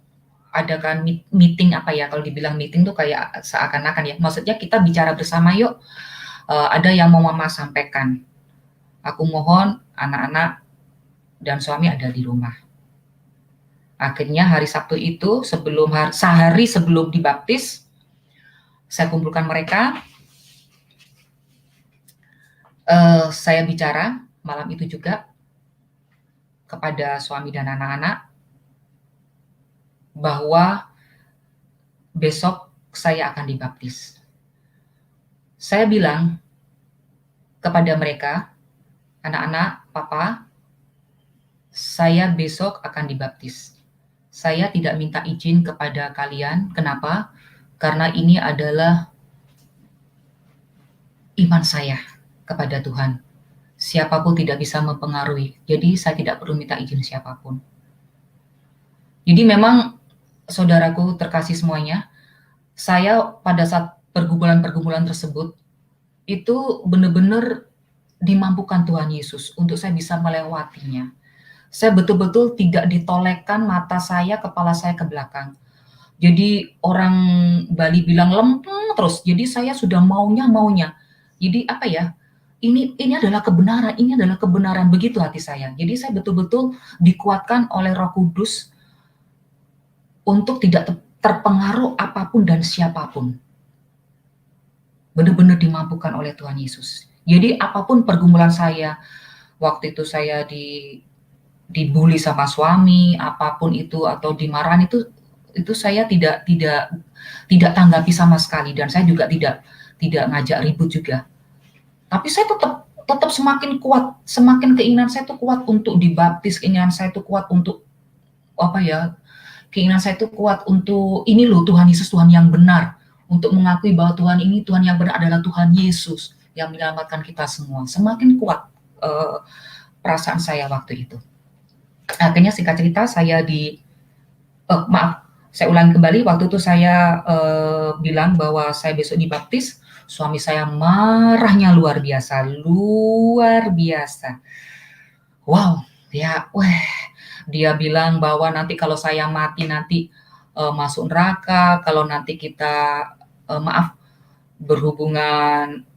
adakan meeting kalau dibilang meeting tuh kayak seakan-akan ya, maksudnya kita bicara bersama yuk, ada yang mau Mama sampaikan. Aku mohon anak-anak dan suami ada di rumah. Akhirnya hari Sabtu itu, sehari sebelum dibaptis, saya kumpulkan mereka, saya bicara malam itu juga. kepada suami dan anak-anak bahwa besok saya akan dibaptis. Saya bilang kepada mereka, anak-anak, papa, saya besok akan dibaptis. Saya tidak minta izin kepada kalian. Kenapa? Karena ini adalah iman saya kepada Tuhan. Siapapun tidak bisa mempengaruhi. Jadi saya tidak perlu minta izin siapapun. Jadi memang saudaraku terkasih semuanya, saya pada saat pergumulan-pergumulan tersebut itu benar-benar dimampukan Tuhan Yesus untuk saya bisa melewatinya. Saya betul-betul tidak ditolekkan mata saya, kepala saya ke belakang. Jadi orang Bali bilang lempeng terus. Jadi saya sudah maunya. Jadi apa ya? Ini adalah kebenaran, ini adalah kebenaran, begitu hati saya. Jadi saya betul-betul dikuatkan oleh Roh Kudus untuk tidak terpengaruh apapun dan siapapun. Benar-benar dimampukan oleh Tuhan Yesus. Jadi apapun pergumulan saya, waktu itu saya dibully sama suami, apapun itu, atau dimarahin, itu saya tidak tanggapi sama sekali, dan saya juga tidak ngajak ribut juga. Tapi saya tetap semakin kuat, semakin keinginan saya itu kuat untuk dibaptis, keinginan saya itu kuat untuk keinginan saya itu kuat untuk ini loh, Tuhan Yesus Tuhan yang benar, untuk mengakui bahwa Tuhan ini Tuhan yang benar adalah Tuhan Yesus yang menyelamatkan kita semua. Semakin kuat perasaan saya waktu itu. Akhirnya singkat cerita saya saya ulangi kembali, waktu itu saya bilang bahwa saya besok dibaptis. Suami saya marahnya luar biasa. Wow, dia bilang bahwa nanti kalau saya mati nanti masuk neraka, kalau nanti kita berhubungan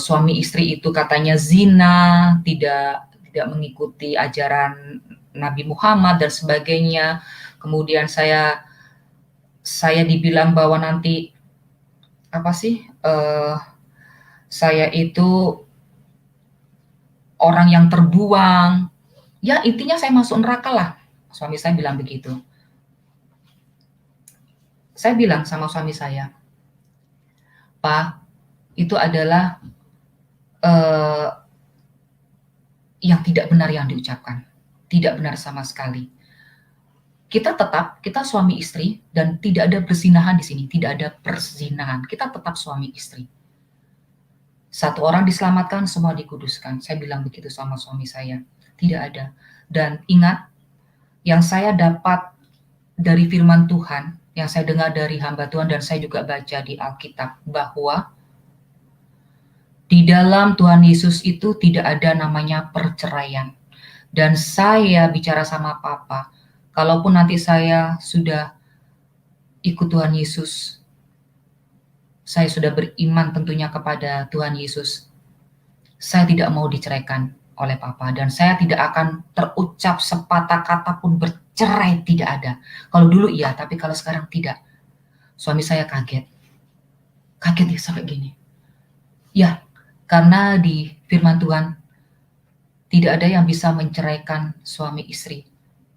suami istri itu katanya zina, tidak mengikuti ajaran Nabi Muhammad dan sebagainya. Kemudian saya dibilang bahwa nanti saya itu orang yang terbuang. Ya intinya saya masuk neraka lah. Suami saya bilang begitu. Saya bilang sama suami saya, Pak, itu adalah yang tidak benar yang diucapkan. Tidak benar sama sekali. Kita suami istri dan tidak ada perzinahan di sini, tidak ada perzinahan. Kita tetap suami istri. Satu orang diselamatkan, semua dikuduskan. Saya bilang begitu sama suami saya. Tidak ada. Dan ingat, yang saya dapat dari firman Tuhan, yang saya dengar dari hamba Tuhan dan saya juga baca di Alkitab, bahwa di dalam Tuhan Yesus itu tidak ada namanya perceraian. Dan saya bicara sama Papa, kalaupun nanti saya sudah ikut Tuhan Yesus, saya sudah beriman tentunya kepada Tuhan Yesus, saya tidak mau diceraikan oleh Papa, dan saya tidak akan terucap sepatah kata pun bercerai, tidak ada. Kalau dulu iya, tapi kalau sekarang tidak. Suami saya kaget ya sampai gini. Ya, karena di firman Tuhan tidak ada yang bisa menceraikan suami istri.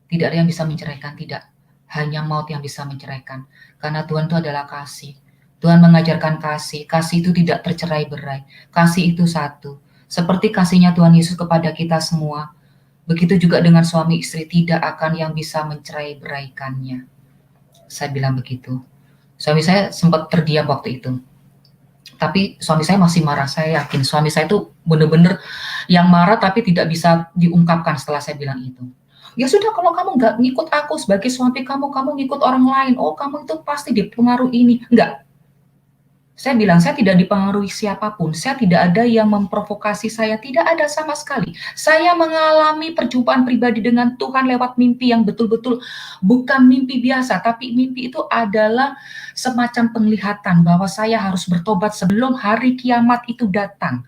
Tidak ada yang bisa menceraikan, tidak. Hanya maut yang bisa menceraikan. Karena Tuhan itu adalah kasih. Tuhan mengajarkan kasih. Kasih itu tidak tercerai-berai. Kasih itu satu. Seperti kasihnya Tuhan Yesus kepada kita semua. Begitu juga dengan suami istri, tidak akan yang bisa mencerai-beraikannya. Saya bilang begitu. Suami saya sempat terdiam waktu itu. Tapi suami saya masih marah. Saya yakin suami saya itu benar-benar yang marah tapi tidak bisa diungkapkan setelah saya bilang itu. Ya sudah, kalau kamu nggak ngikut aku sebagai suami kamu ngikut orang lain. Oh, kamu itu pasti dipengaruhi ini. Enggak. Saya bilang, saya tidak dipengaruhi siapapun. Saya tidak ada yang memprovokasi saya. Tidak ada sama sekali. Saya mengalami perjumpaan pribadi dengan Tuhan lewat mimpi yang betul-betul bukan mimpi biasa. Tapi mimpi itu adalah semacam penglihatan bahwa saya harus bertobat sebelum hari kiamat itu datang.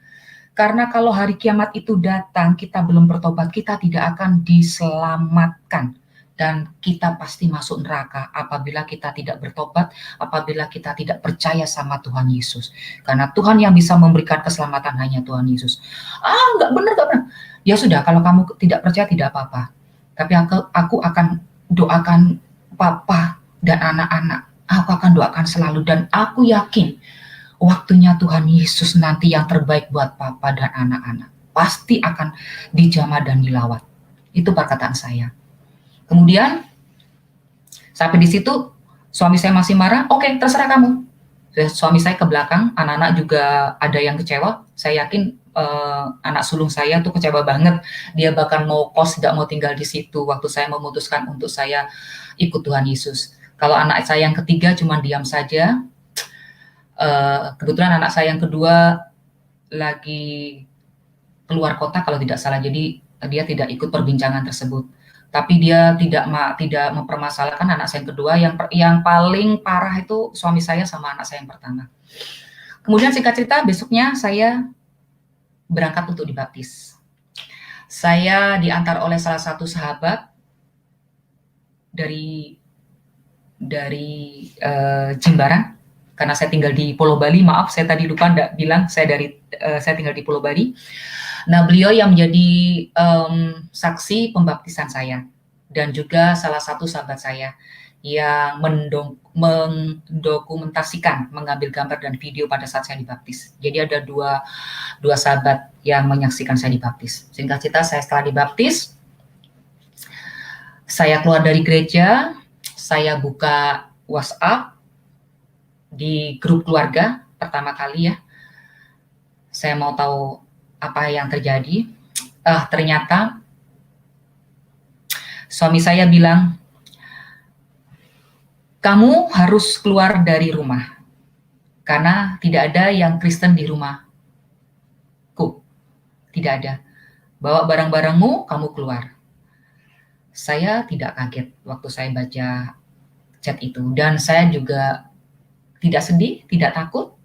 Karena kalau hari kiamat itu datang, kita belum bertobat, kita tidak akan diselamatkan. Dan kita pasti masuk neraka apabila kita tidak bertobat, apabila kita tidak percaya sama Tuhan Yesus. Karena Tuhan yang bisa memberikan keselamatan hanya Tuhan Yesus. Nggak benar. Ya sudah, kalau kamu tidak percaya tidak apa-apa. tapi aku akan doakan papa dan anak-anak. Aku akan doakan selalu dan aku yakin waktunya Tuhan Yesus nanti yang terbaik buat papa dan anak-anak. Pasti akan dijamah dan dilawat. Itu perkataan saya. Kemudian sampai di situ suami saya masih marah, oke terserah kamu. Suami saya ke belakang, anak-anak juga ada yang kecewa. Saya yakin anak sulung saya tuh kecewa banget. Dia bahkan mau kos, gak mau tinggal di situ waktu saya memutuskan untuk saya ikut Tuhan Yesus. Kalau anak saya yang ketiga cuma diam saja. Kebetulan anak saya yang kedua lagi keluar kota kalau tidak salah, jadi dia tidak ikut perbincangan tersebut. Tapi dia tidak mempermasalahkan anak saya yang kedua. Yang paling parah itu suami saya sama anak saya yang pertama. Kemudian singkat cerita, besoknya saya berangkat untuk dibaptis. Saya diantar oleh salah satu sahabat dari Jimbaran, karena saya tinggal di Pulau Bali. Maaf, saya tadi lupa enggak bilang saya tinggal di Pulau Bali. Nah, beliau yang menjadi saksi pembaptisan saya dan juga salah satu sahabat saya yang mendokumentasikan, mengambil gambar dan video pada saat saya dibaptis. Jadi ada dua sahabat yang menyaksikan saya dibaptis. Singkat cerita, saya setelah dibaptis, saya keluar dari gereja, saya buka WhatsApp di grup keluarga pertama kali ya. Saya mau tahu apa yang terjadi. Ternyata suami saya bilang, kamu harus keluar dari rumah karena tidak ada yang Kristen di rumahku. Tidak ada. Bawa barang-barangmu, kamu keluar. Saya tidak kaget waktu saya baca chat itu, dan saya juga tidak sedih, tidak takut,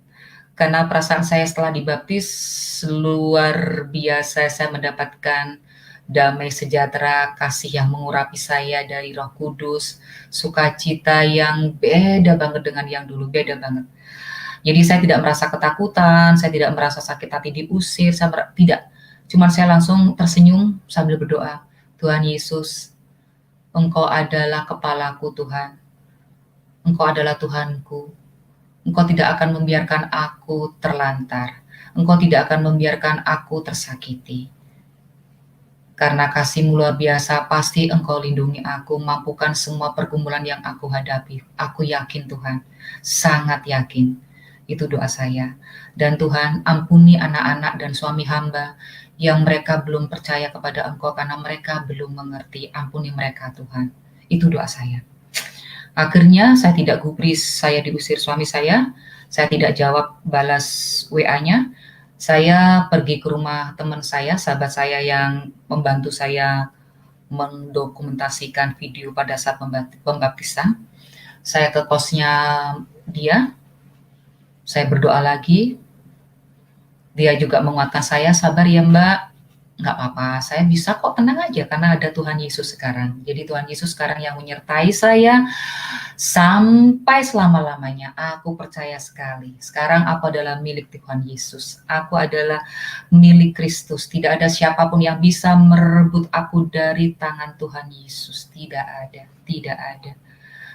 karena perasaan saya setelah dibaptis luar biasa. Saya mendapatkan damai sejahtera, kasih yang mengurapi saya dari Roh Kudus, sukacita yang beda banget dengan yang dulu, beda banget. Jadi saya tidak merasa ketakutan, saya tidak merasa sakit hati diusir, tidak. Cuman saya langsung tersenyum sambil berdoa, Tuhan Yesus, Engkau adalah kepalaku Tuhan, Engkau adalah Tuhanku. Engkau tidak akan membiarkan aku terlantar. Engkau tidak akan membiarkan aku tersakiti. Karena kasih-Mu luar biasa, pasti Engkau lindungi aku, mampukan semua pergumulan yang aku hadapi. Aku yakin Tuhan, sangat yakin. Itu doa saya. Dan Tuhan, ampuni anak-anak dan suami hamba yang mereka belum percaya kepada Engkau karena mereka belum mengerti. Ampuni mereka Tuhan. Itu doa saya. Akhirnya saya tidak gubris, saya diusir suami saya tidak jawab balas WA-nya. Saya pergi ke rumah teman saya, sahabat saya yang membantu saya mendokumentasikan video pada saat pembaptisan. Saya ke kosnya dia, saya berdoa lagi. Dia juga menguatkan saya, sabar ya Mbak, nggak apa-apa, saya bisa kok, tenang aja, karena ada Tuhan Yesus sekarang. Jadi Tuhan Yesus sekarang yang menyertai saya sampai selama-lamanya. Aku percaya sekali. Sekarang aku adalah milik Tuhan Yesus. Aku adalah milik Kristus. Tidak ada siapapun yang bisa merebut aku dari tangan Tuhan Yesus. Tidak ada, tidak ada.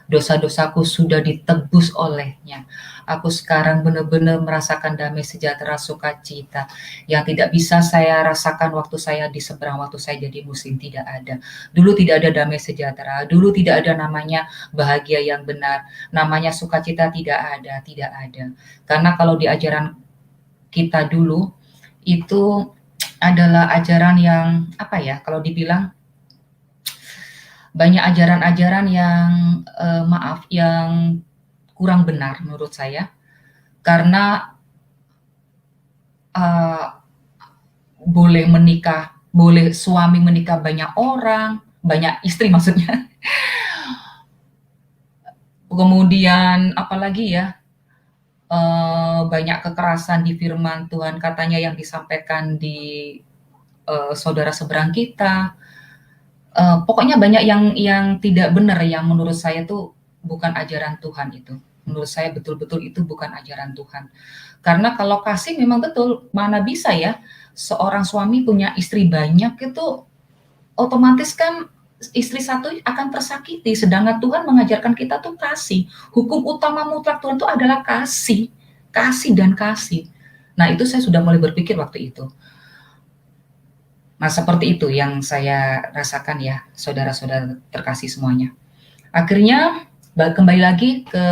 Dosa-dosaku sudah ditebus olehnya. Aku sekarang benar-benar merasakan damai sejahtera, sukacita yang tidak bisa saya rasakan waktu saya di seberang, waktu saya jadi muslim. Tidak ada. Dulu tidak ada damai sejahtera, dulu tidak ada namanya bahagia yang benar, namanya sukacita, tidak ada, tidak ada. Karena kalau di ajaran kita dulu itu adalah ajaran yang apa ya, kalau dibilang banyak ajaran-ajaran yang yang kurang benar menurut saya, karena boleh suami menikah banyak orang, banyak istri maksudnya. Kemudian apalagi ya, banyak kekerasan di firman Tuhan katanya yang disampaikan di saudara seberang kita. Pokoknya banyak yang tidak benar, yang menurut saya tuh bukan ajaran Tuhan itu. Menurut saya betul-betul itu bukan ajaran Tuhan. Karena kalau kasih memang betul, mana bisa ya seorang suami punya istri banyak itu, otomatis kan istri satu akan tersakiti, sedangkan Tuhan mengajarkan kita tuh kasih. Hukum utama mutlak Tuhan itu adalah kasih, kasih dan kasih. Nah, itu saya sudah mulai berpikir waktu itu. Nah, seperti itu yang saya rasakan ya, saudara-saudara terkasih semuanya. Akhirnya kembali lagi ke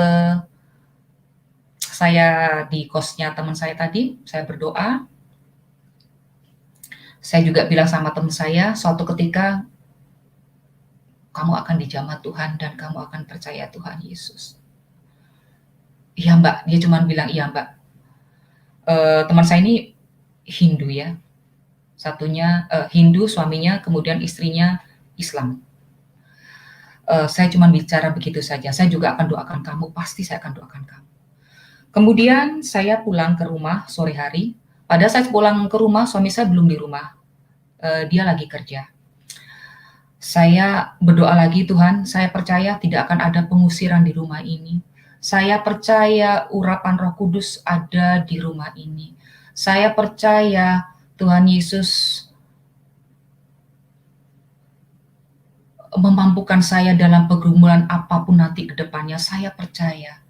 saya di kosnya teman saya tadi, saya berdoa. Saya juga bilang sama teman saya, suatu ketika kamu akan dijamah Tuhan dan kamu akan percaya Tuhan Yesus. Iya Mbak, dia cuma bilang iya Mbak. Teman saya ini Hindu ya, satunya Hindu suaminya, kemudian istrinya Islam. Saya cuma bicara begitu saja, saya juga akan doakan kamu, pasti saya akan doakan kamu. Kemudian saya pulang ke rumah sore hari, pada saat pulang ke rumah suami saya belum di rumah, dia lagi kerja. Saya berdoa lagi, Tuhan, saya percaya tidak akan ada pengusiran di rumah ini. Saya percaya urapan Roh Kudus ada di rumah ini. Saya percaya Tuhan Yesus memampukan saya dalam pergumulan apapun nanti ke depannya. Saya percaya.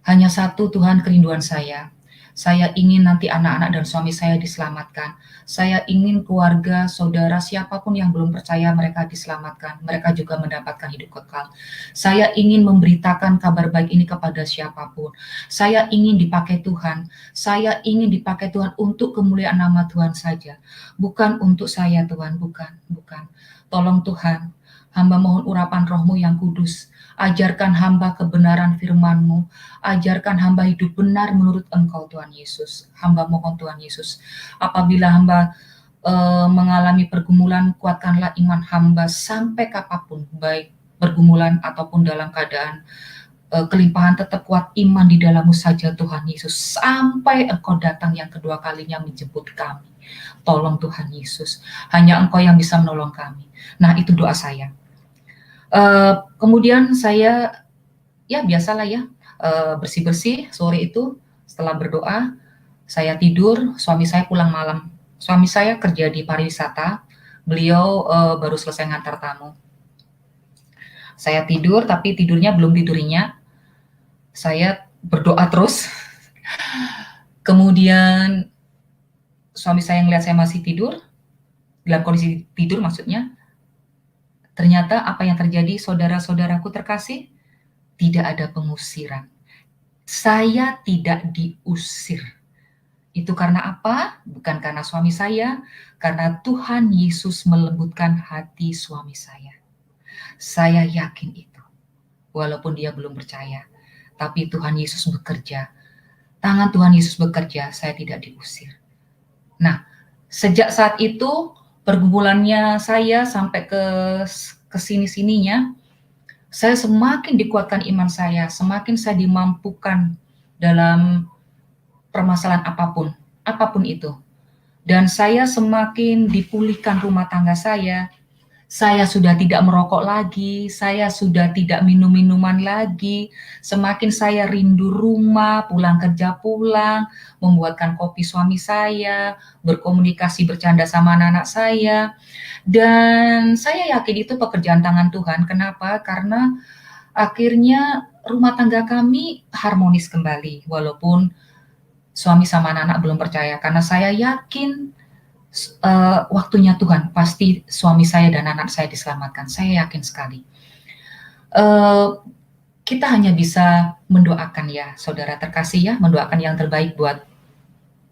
Hanya satu Tuhan kerinduan saya. Saya ingin nanti anak-anak dan suami saya diselamatkan. Saya ingin keluarga, saudara, siapapun yang belum percaya mereka diselamatkan. Mereka juga mendapatkan hidup kekal. Saya ingin memberitakan kabar baik ini kepada siapapun. Saya ingin dipakai Tuhan. Saya ingin dipakai Tuhan untuk kemuliaan nama Tuhan saja. Bukan untuk saya Tuhan, bukan. Tolong Tuhan, hamba mohon urapan Roh-Mu yang kudus. Ajarkan hamba kebenaran firman-Mu. Ajarkan hamba hidup benar menurut Engkau Tuhan Yesus. Hamba mohon Tuhan Yesus. Apabila hamba mengalami pergumulan, kuatkanlah iman hamba sampai kapanpun. Baik pergumulan ataupun dalam keadaan kelimpahan, tetap kuat iman di dalam-Mu saja Tuhan Yesus. Sampai Engkau datang yang kedua kalinya menjemput kami. Tolong Tuhan Yesus. Hanya Engkau yang bisa menolong kami. Nah, itu doa saya. Kemudian saya ya biasalah ya bersih-bersih sore itu. Setelah berdoa saya tidur, suami saya pulang malam. Suami saya kerja di pariwisata, beliau baru selesai ngantar tamu. Saya tidur tapi tidurnya belum tidurnya, saya berdoa terus. Kemudian suami saya ngeliat saya masih tidur, dalam kondisi tidur maksudnya. Ternyata apa yang terjadi, saudara-saudaraku terkasih, tidak ada pengusiran. Saya tidak diusir. Itu karena apa? Bukan karena suami saya, karena Tuhan Yesus melembutkan hati suami saya. Saya yakin itu. Walaupun dia belum percaya, tapi Tuhan Yesus bekerja. Tangan Tuhan Yesus bekerja, saya tidak diusir. Nah, sejak saat itu pergumulannya saya sampai ke sini-sininya, saya semakin dikuatkan iman saya, semakin saya dimampukan dalam permasalahan apapun itu. Dan saya semakin dipulihkan rumah tangga saya. Saya sudah tidak merokok lagi, saya sudah tidak minum minuman lagi. Semakin saya rindu rumah, pulang kerja pulang, membuatkan kopi suami saya, berkomunikasi bercanda sama anak-anak saya. Dan saya yakin itu pekerjaan tangan Tuhan. Kenapa? Karena akhirnya rumah tangga kami harmonis kembali, walaupun suami sama anak-anak belum percaya. Karena saya yakin waktunya Tuhan, pasti suami saya dan anak saya diselamatkan. Saya yakin sekali. Kita hanya bisa mendoakan ya, saudara terkasih ya, mendoakan yang terbaik buat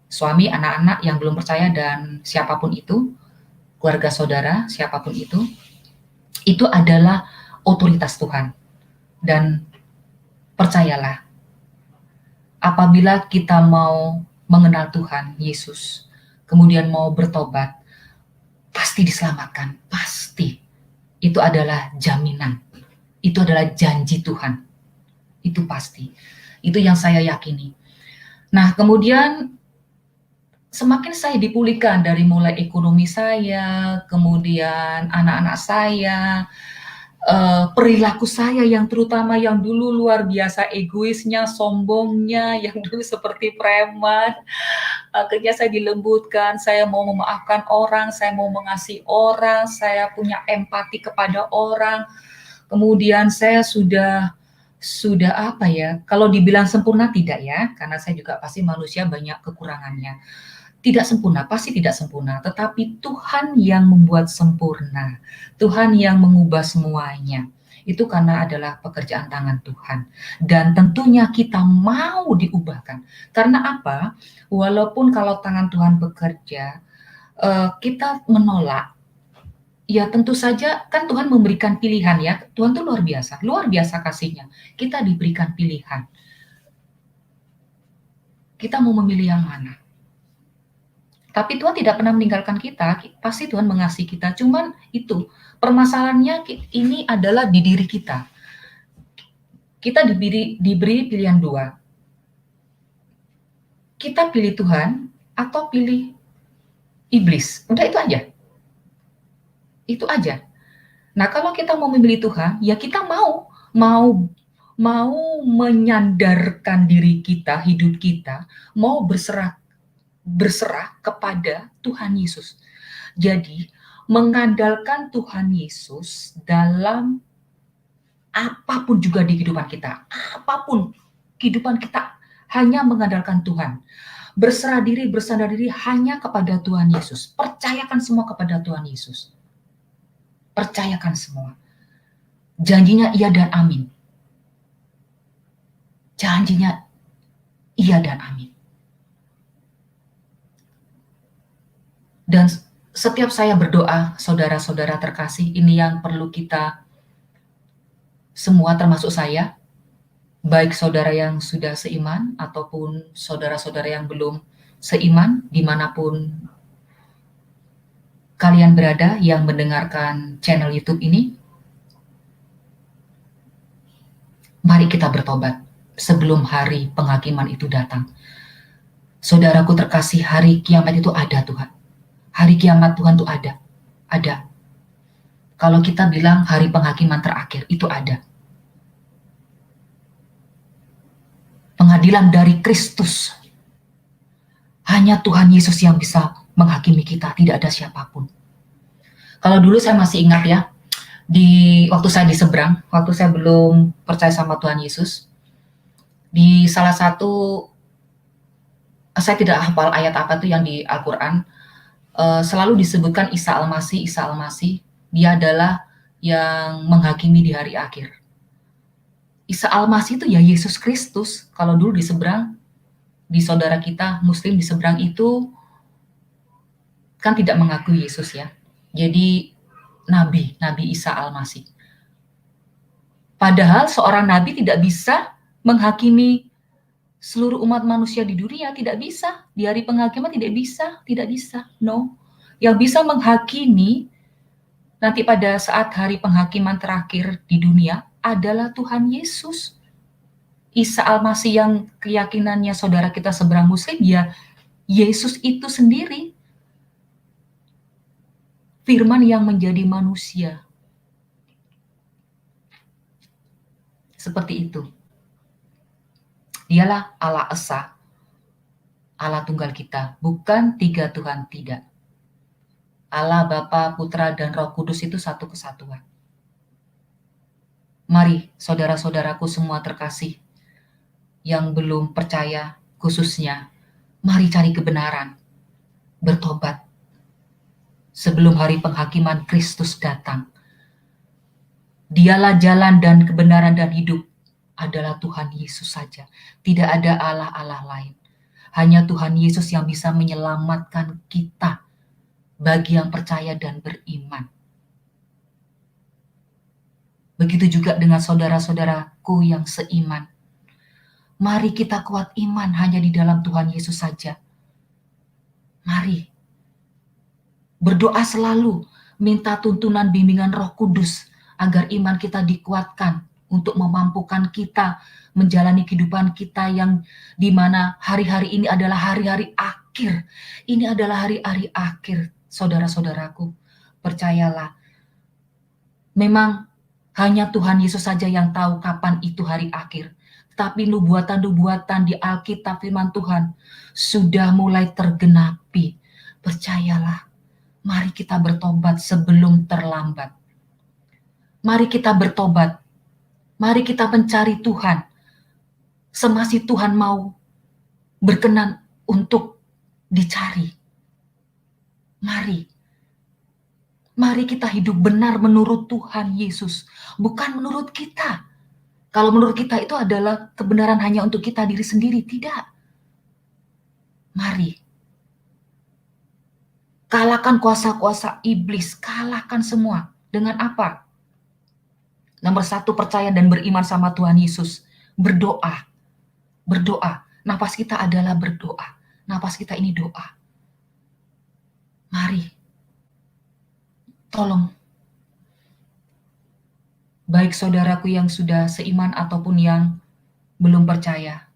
suami, anak-anak yang belum percaya dan siapapun itu, keluarga saudara, siapapun itu adalah otoritas Tuhan. Dan percayalah, apabila kita mau mengenal Tuhan Yesus, kemudian mau bertobat, pasti diselamatkan, pasti. Itu adalah jaminan, itu adalah janji Tuhan, itu pasti. Itu yang saya yakini. Nah, kemudian semakin saya dipulihkan dari mulai ekonomi saya, kemudian anak-anak saya, perilaku saya yang terutama yang dulu luar biasa egoisnya, sombongnya, yang dulu seperti preman, akhirnya saya dilembutkan, saya mau memaafkan orang, saya mau mengasihi orang, saya punya empati kepada orang. Kemudian saya sudah apa ya, kalau dibilang sempurna tidak ya, karena saya juga pasti manusia banyak kekurangannya. Tidak sempurna, pasti tidak sempurna, tetapi Tuhan yang membuat sempurna. Tuhan yang mengubah semuanya. Itu karena adalah pekerjaan tangan Tuhan. Dan tentunya kita mau diubahkan. Karena apa? Walaupun kalau tangan Tuhan bekerja, kita menolak. Ya tentu saja kan Tuhan memberikan pilihan ya. Tuhan tuh luar biasa kasihnya. Kita diberikan pilihan. Kita mau memilih yang mana? Tapi Tuhan tidak pernah meninggalkan kita, pasti Tuhan mengasihi kita. Cuman itu, permasalahannya ini adalah di diri kita. Kita diberi pilihan dua. Kita pilih Tuhan atau pilih iblis. Udah itu aja. Itu aja. Nah, kalau kita mau memilih Tuhan, ya kita mau menyandarkan diri kita, hidup kita, mau berserah kepada Tuhan Yesus. Jadi, mengandalkan Tuhan Yesus dalam apapun juga di kehidupan kita. Apapun kehidupan kita hanya mengandalkan Tuhan. Berserah diri, bersandar diri hanya kepada Tuhan Yesus. Percayakan semua kepada Tuhan Yesus. Percayakan semua. Janjinya iya dan amin. Janjinya iya dan amin. Dan setiap saya berdoa, saudara-saudara terkasih, ini yang perlu kita semua termasuk saya, baik saudara yang sudah seiman ataupun saudara-saudara yang belum seiman, dimanapun kalian berada yang mendengarkan channel YouTube ini, mari kita bertobat sebelum hari penghakiman itu datang. Saudaraku terkasih, hari kiamat itu ada Tuhan. Hari kiamat Tuhan itu ada. Ada. Kalau kita bilang hari penghakiman terakhir, itu ada. Pengadilan dari Kristus. Hanya Tuhan Yesus yang bisa menghakimi kita, tidak ada siapapun. Kalau dulu saya masih ingat ya, waktu saya di seberang, waktu saya belum percaya sama Tuhan Yesus, di salah satu, saya tidak hafal ayat apa tuh yang di Al-Quran, selalu disebutkan Isa Al-Masih, dia adalah yang menghakimi di hari akhir. Isa Al-Masih itu ya Yesus Kristus. Kalau dulu di seberang, di saudara kita Muslim di seberang itu kan tidak mengakui Yesus ya. Jadi Nabi Isa Al-Masih. Padahal seorang Nabi tidak bisa menghakimi seluruh umat manusia di dunia, tidak bisa. Di hari penghakiman tidak bisa. No. Yang bisa menghakimi nanti pada saat hari penghakiman terakhir di dunia adalah Tuhan Yesus. Isa Al-Masih yang keyakinannya saudara kita seberang Muslim, ya Yesus itu sendiri. Firman yang menjadi manusia. Seperti itu. Dialah Allah Esa, Allah tunggal kita, bukan tiga Tuhan, tidak. Allah Bapa, Putra, dan Roh Kudus itu satu kesatuan. Mari saudara-saudaraku semua terkasih, yang belum percaya khususnya, mari cari kebenaran, bertobat, sebelum hari penghakiman Kristus datang. Dialah jalan dan kebenaran dan hidup, adalah Tuhan Yesus saja. Tidak ada Allah-Allah lain. Hanya Tuhan Yesus yang bisa menyelamatkan kita bagi yang percaya dan beriman. Begitu juga dengan saudara-saudaraku yang seiman. Mari kita kuat iman hanya di dalam Tuhan Yesus saja. Mari berdoa selalu, minta tuntunan bimbingan Roh Kudus agar iman kita dikuatkan untuk memampukan kita menjalani kehidupan kita yang dimana hari-hari ini adalah hari-hari akhir. Ini adalah hari-hari akhir, saudara-saudaraku. Percayalah, memang Hanya Tuhan Yesus saja yang tahu kapan itu hari akhir. Tapi nubuatan-nubuatan di Alkitab firman Tuhan sudah mulai tergenapi. Percayalah, mari kita bertobat sebelum terlambat. Mari kita bertobat. Mari kita mencari Tuhan. Semasih Tuhan mau berkenan untuk dicari. Mari kita hidup benar menurut Tuhan Yesus, bukan menurut kita. Kalau menurut kita itu adalah kebenaran hanya untuk kita diri sendiri, tidak. Mari. Kalahkan kuasa-kuasa iblis, kalahkan semua. Dengan apa? Nomor 1, percaya dan beriman sama Tuhan Yesus. Berdoa. Berdoa. Nafas kita adalah berdoa. Nafas kita ini doa. Mari. Tolong. Baik saudaraku yang sudah seiman ataupun yang belum percaya.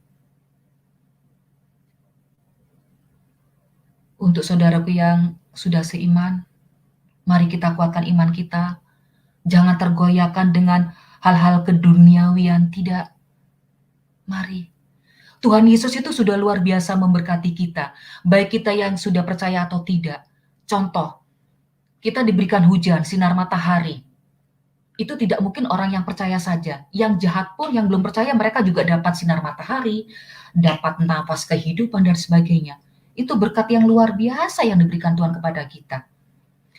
Untuk saudaraku yang sudah seiman, mari kita kuatkan iman kita. Jangan tergoyahkan dengan hal-hal keduniawian, tidak. Mari. Tuhan Yesus itu sudah luar biasa memberkati kita, baik kita yang sudah percaya atau tidak. Contoh, kita diberikan hujan, sinar matahari. Itu tidak mungkin orang yang percaya saja. Yang jahat pun, yang belum percaya, mereka juga dapat sinar matahari, dapat nafas kehidupan, dan sebagainya. Itu berkat yang luar biasa yang diberikan Tuhan kepada kita.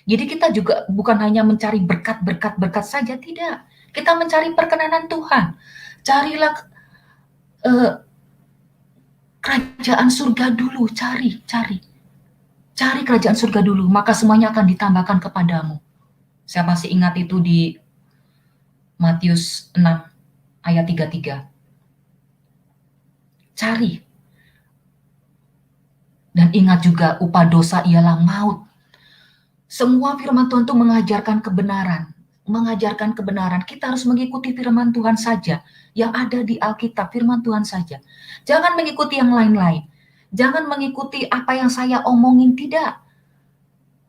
Jadi kita juga bukan hanya mencari berkat saja, tidak. Kita mencari perkenanan Tuhan. Carilah kerajaan surga dulu, cari kerajaan surga dulu, maka semuanya akan ditambahkan kepadamu. Saya masih ingat itu di Matius 6 ayat 33. Cari. Dan ingat juga, upah dosa ialah maut. Semua firman Tuhan itu mengajarkan kebenaran. Kita harus mengikuti firman Tuhan saja, yang ada di Alkitab, firman Tuhan saja. Jangan mengikuti yang lain-lain. Jangan mengikuti apa yang saya omongin, tidak.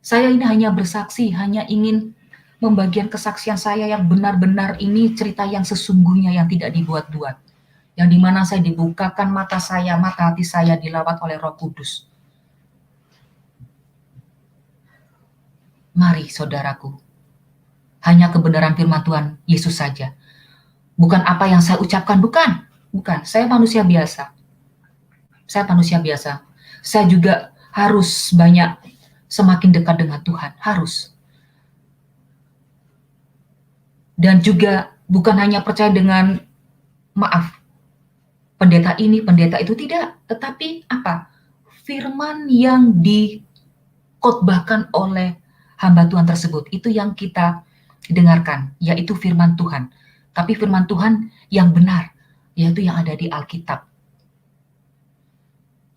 Saya ini hanya bersaksi, hanya ingin membagikan kesaksian saya yang benar-benar ini cerita yang sesungguhnya, yang tidak dibuat-buat. Yang dimana saya dibukakan mata saya, mata hati saya dilawat oleh Roh Kudus. Mari saudaraku, hanya kebenaran firman Tuhan Yesus saja. Bukan apa yang saya ucapkan, bukan. Saya manusia biasa. Saya juga harus banyak semakin dekat dengan Tuhan, harus. Dan juga bukan hanya percaya dengan maaf, pendeta ini, pendeta itu, tidak. Tetapi apa? Firman yang dikhotbahkan oleh hamba Tuhan tersebut, itu yang kita dengarkan, yaitu firman Tuhan. Tapi firman Tuhan yang benar, yaitu yang ada di Alkitab.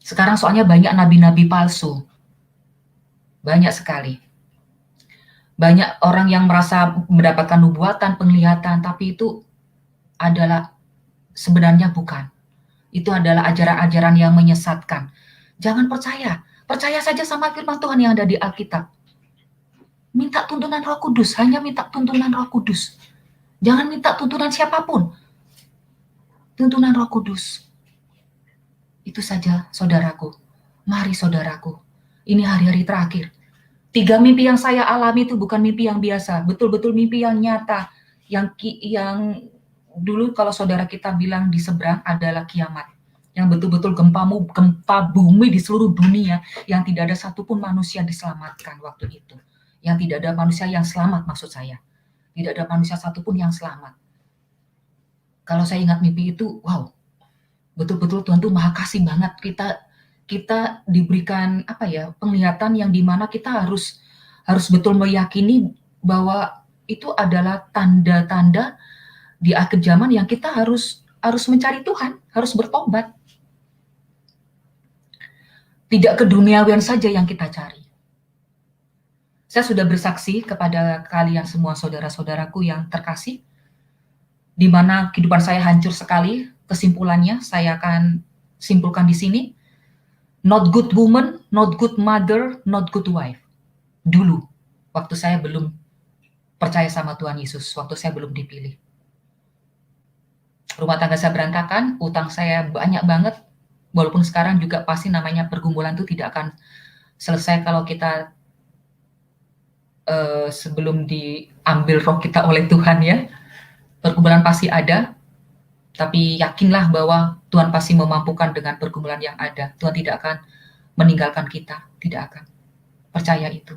Sekarang soalnya banyak nabi-nabi palsu. Banyak sekali. Banyak orang yang merasa mendapatkan nubuatan, penglihatan, tapi itu adalah sebenarnya bukan. Itu adalah ajaran-ajaran yang menyesatkan. Jangan percaya. Percaya saja sama firman Tuhan yang ada di Alkitab. Minta tuntunan Roh Kudus, hanya minta tuntunan Roh Kudus. Jangan minta tuntunan siapapun. Tuntunan Roh Kudus. Itu saja saudaraku. Mari saudaraku. Ini hari-hari terakhir. 3 mimpi yang saya alami itu bukan mimpi yang biasa. Betul-betul mimpi yang nyata. Yang dulu kalau saudara kita bilang di seberang adalah kiamat. Yang betul-betul gempa bumi di seluruh dunia. Yang tidak ada satupun manusia diselamatkan waktu itu. Yang tidak ada manusia yang selamat, maksud saya. Tidak ada manusia satupun yang selamat. Kalau saya ingat mimpi itu, wow, betul-betul Tuhan tuh maha kasih banget. Kita diberikan penglihatan yang dimana kita harus betul meyakini bahwa itu adalah tanda-tanda di akhir zaman yang kita harus mencari Tuhan, harus bertobat. Tidak keduniawian saja yang kita cari. Saya sudah bersaksi kepada kalian semua saudara-saudaraku yang terkasih, di mana kehidupan saya hancur sekali. Kesimpulannya saya akan simpulkan di sini. Not good woman, not good mother, not good wife. Dulu, waktu saya belum percaya sama Tuhan Yesus waktu saya belum dipilih. Rumah tangga saya berantakan, utang saya banyak banget, walaupun sekarang juga pasti namanya pergumulan itu tidak akan selesai kalau kita sebelum diambil roh kita oleh Tuhan ya. Pergumulan pasti ada, tapi yakinlah bahwa Tuhan pasti memampukan dengan pergumulan yang ada. Tuhan tidak akan meninggalkan kita, tidak akan. Percaya itu.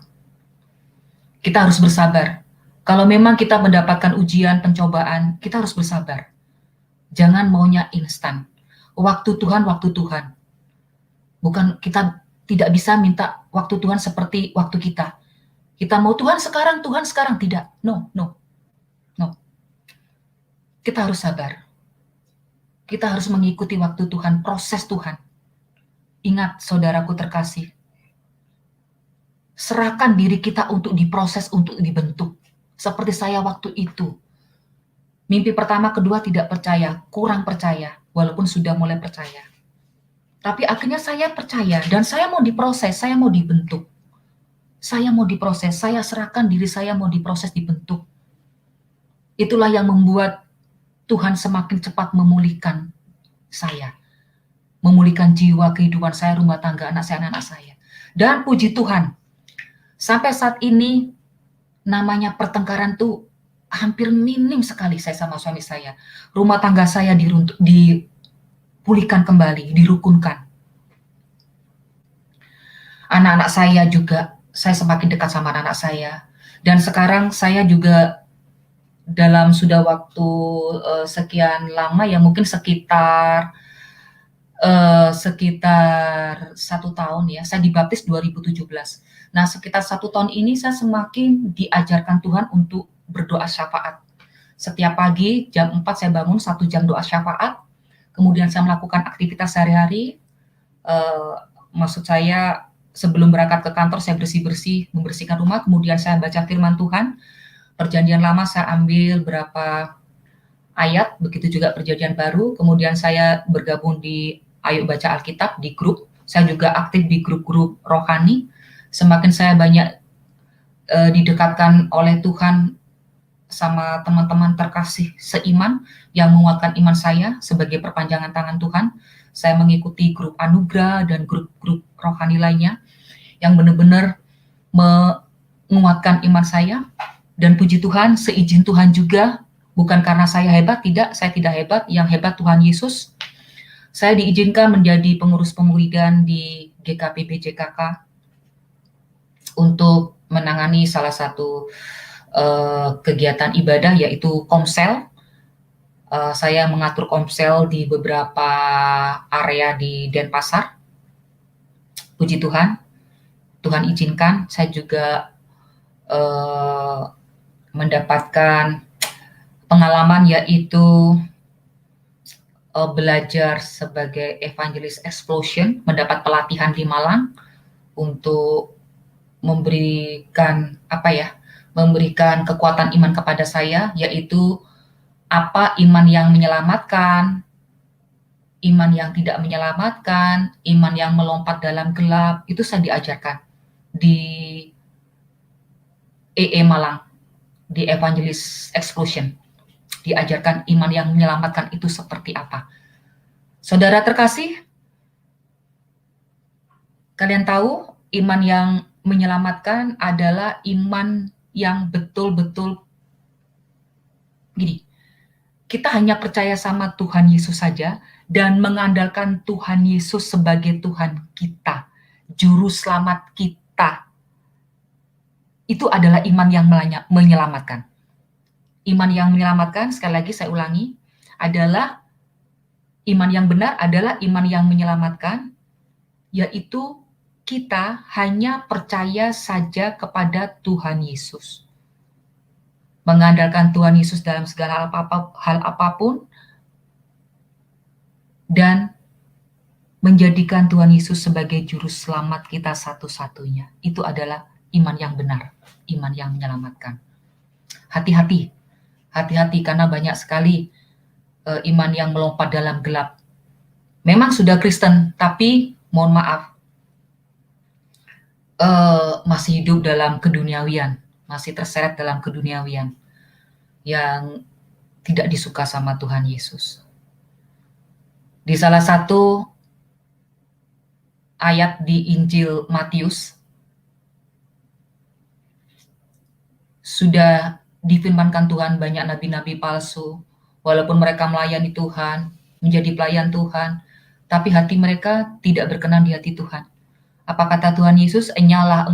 Kita harus bersabar. Kalau memang kita mendapatkan ujian, pencobaan, kita harus bersabar. Jangan maunya instan. Waktu Tuhan, waktu Tuhan. Bukan kita tidak bisa minta waktu Tuhan seperti waktu kita. Kita mau Tuhan sekarang, tidak. No. Kita harus sabar. Kita harus mengikuti waktu Tuhan, proses Tuhan. Ingat, saudaraku terkasih, serahkan diri kita untuk diproses, untuk dibentuk. Seperti saya waktu itu. Mimpi pertama, kedua tidak percaya, kurang percaya, walaupun sudah mulai percaya. Tapi akhirnya saya percaya, dan saya mau diproses, saya mau dibentuk. Saya mau diproses, saya serahkan diri saya mau diproses, dibentuk. Itulah yang membuat Tuhan semakin cepat memulihkan saya. Memulihkan jiwa, kehidupan saya, rumah tangga, anak saya. Dan puji Tuhan, sampai saat ini namanya pertengkaran tuh hampir minim sekali saya sama suami saya. Rumah tangga saya dipulihkan kembali, dirukunkan. Anak-anak saya juga, saya semakin dekat sama anak saya. Dan sekarang saya juga dalam sudah waktu sekian lama ya, mungkin sekitar 1 tahun ya, saya dibaptis 2017. Nah, sekitar 1 tahun ini saya semakin diajarkan Tuhan untuk berdoa syafaat. Setiap pagi jam 4 saya bangun 1 jam doa syafaat, kemudian saya melakukan aktivitas sehari-hari, maksud saya sebelum berangkat ke kantor saya bersih-bersih, membersihkan rumah, kemudian saya baca firman Tuhan. Perjanjian lama saya ambil berapa ayat, begitu juga perjanjian baru, kemudian saya bergabung di Ayo Baca Alkitab di grup, saya juga aktif di grup-grup rohani. Semakin saya banyak didekatkan oleh Tuhan sama teman-teman terkasih seiman yang menguatkan iman saya sebagai perpanjangan tangan Tuhan. Saya mengikuti grup anugerah dan grup-grup rohani lainnya yang benar-benar menguatkan iman saya. Dan puji Tuhan, seizin Tuhan juga, bukan karena saya hebat, tidak, saya tidak hebat, yang hebat Tuhan Yesus. Saya diizinkan menjadi pengurus pemulihan di GKPB JKK untuk menangani salah satu kegiatan ibadah, yaitu komsel. Saya mengatur komsel di beberapa area di Denpasar. Puji Tuhan, Tuhan izinkan saya juga mendapatkan pengalaman, yaitu belajar sebagai evangelis explosion, mendapat pelatihan di Malang untuk memberikan memberikan kekuatan iman kepada saya, yaitu apa iman yang menyelamatkan, iman yang tidak menyelamatkan, iman yang melompat dalam gelap, itu saya diajarkan di EE Malang, di Evangelis Explosion. Diajarkan iman yang menyelamatkan itu seperti apa. Saudara terkasih, kalian tahu iman yang menyelamatkan adalah iman yang betul-betul gini. Kita hanya percaya sama Tuhan Yesus saja dan mengandalkan Tuhan Yesus sebagai Tuhan kita, juru selamat kita. Itu adalah iman yang menyelamatkan. Iman yang menyelamatkan, sekali lagi saya ulangi, adalah iman yang benar, adalah iman yang menyelamatkan, yaitu kita hanya percaya saja kepada Tuhan Yesus. Mengandalkan Tuhan Yesus dalam segala hal apapun, dan menjadikan Tuhan Yesus sebagai juru selamat kita satu-satunya. Itu adalah iman yang benar, iman yang menyelamatkan. Hati-hati karena banyak sekali iman yang melompat dalam gelap. Memang sudah Kristen, tapi mohon maaf, masih hidup dalam keduniawian, masih terseret dalam keduniawian yang tidak disuka sama Tuhan Yesus. Di salah satu ayat di Injil Matius sudah difirmankan Tuhan banyak nabi-nabi palsu, walaupun mereka melayani Tuhan, menjadi pelayan Tuhan, tapi hati mereka tidak berkenan di hati Tuhan. Apa kata Tuhan Yesus? Enyalah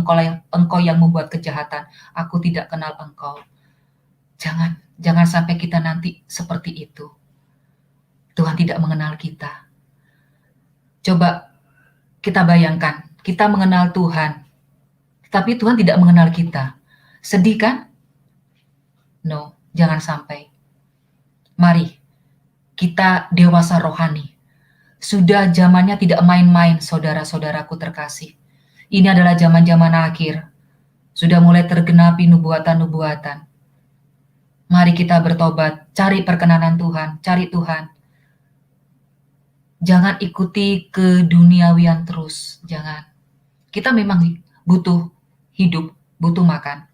engkau yang membuat kejahatan, aku tidak kenal engkau. Jangan sampai kita nanti seperti itu. Tuhan tidak mengenal kita. Coba kita bayangkan, kita mengenal Tuhan, tapi Tuhan tidak mengenal kita. Sedih kan? No, jangan sampai. Mari kita dewasa rohani. Sudah zamannya tidak main-main, saudara-saudaraku terkasih. Ini adalah zaman-zaman akhir. Sudah mulai tergenapi nubuatan-nubuatan. Mari kita bertobat, cari perkenanan Tuhan, cari Tuhan. Jangan ikuti keduniawian terus, jangan. Kita memang butuh hidup, butuh makan.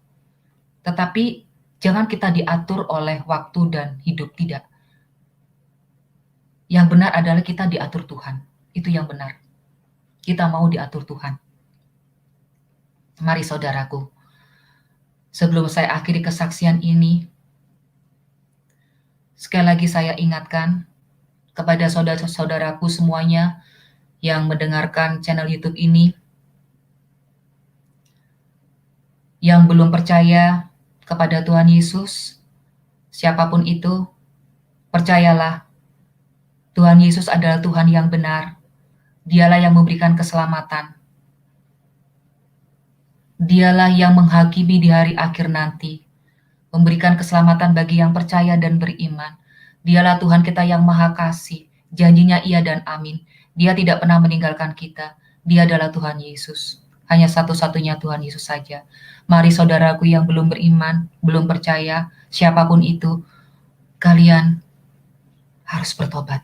Tetapi jangan kita diatur oleh waktu dan hidup, tidak. Yang benar adalah kita diatur Tuhan. Itu yang benar. Kita mau diatur Tuhan. Mari saudaraku, sebelum saya akhiri kesaksian ini, sekali lagi saya ingatkan kepada saudara-saudaraku semuanya yang mendengarkan channel YouTube ini, yang belum percaya kepada Tuhan Yesus, siapapun itu, percayalah, Tuhan Yesus adalah Tuhan yang benar. Dialah yang memberikan keselamatan. Dialah yang menghakimi di hari akhir nanti, memberikan keselamatan bagi yang percaya dan beriman. Dialah Tuhan kita yang maha kasih, janjinya iya dan amin. Dia tidak pernah meninggalkan kita. Dia adalah Tuhan Yesus. Hanya satu-satunya Tuhan Yesus saja. Mari saudaraku yang belum beriman, belum percaya, siapapun itu, kalian harus bertobat.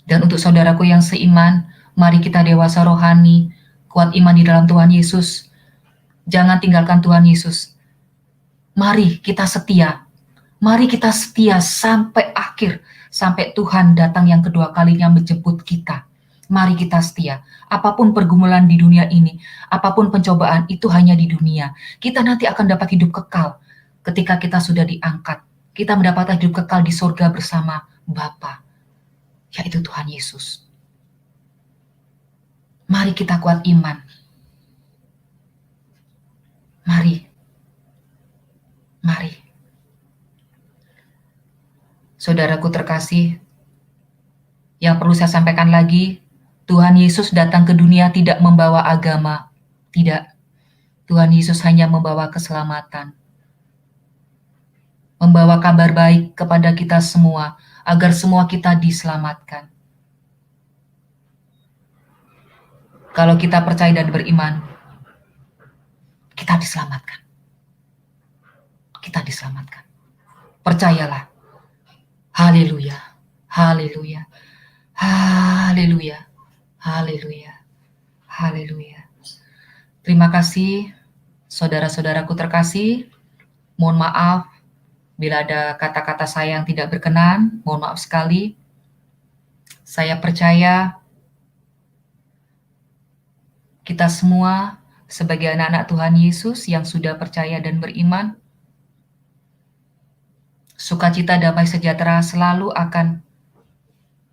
Dan untuk saudaraku yang seiman, mari kita dewasa rohani, kuat iman di dalam Tuhan Yesus. Jangan tinggalkan Tuhan Yesus. Mari kita setia. Mari kita setia sampai akhir, sampai Tuhan datang yang kedua kalinya menjemput kita. Mari kita setia. Apapun pergumulan di dunia ini, apapun pencobaan, itu hanya di dunia. Kita nanti akan dapat hidup kekal ketika kita sudah diangkat. Kita mendapatkan hidup kekal di surga bersama Bapa, yaitu Tuhan Yesus. Mari kita kuat iman. Mari. Saudaraku terkasih, yang perlu saya sampaikan lagi, Tuhan Yesus datang ke dunia tidak membawa agama. Tidak. Tuhan Yesus hanya membawa keselamatan. Membawa kabar baik kepada kita semua, agar semua kita diselamatkan. Kalau kita percaya dan beriman, kita diselamatkan. Kita diselamatkan. Percayalah. Haleluya. Haleluya. Haleluya. Haleluya. Haleluya. Terima kasih saudara-saudaraku terkasih. Mohon maaf bila ada kata-kata saya yang tidak berkenan. Mohon maaf sekali. Saya percaya kita semua sebagai anak-anak Tuhan Yesus yang sudah percaya dan beriman, sukacita, damai sejahtera selalu akan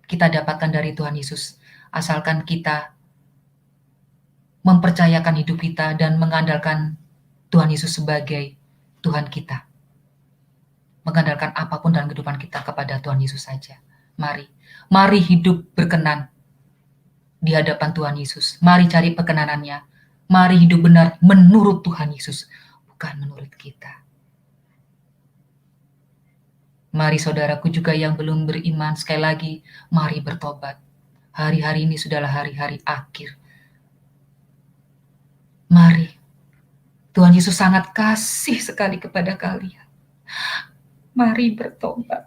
kita dapatkan dari Tuhan Yesus, asalkan kita mempercayakan hidup kita dan mengandalkan Tuhan Yesus sebagai Tuhan kita. Mengandalkan apapun dalam kehidupan kita kepada Tuhan Yesus saja. Mari hidup berkenan di hadapan Tuhan Yesus. Mari cari perkenanannya. Mari hidup benar menurut Tuhan Yesus, bukan menurut kita. Mari saudaraku juga yang belum beriman, sekali lagi, mari bertobat. Hari-hari ini sudahlah hari-hari akhir. Mari. Tuhan Yesus sangat kasih sekali kepada kalian. Mari bertobat.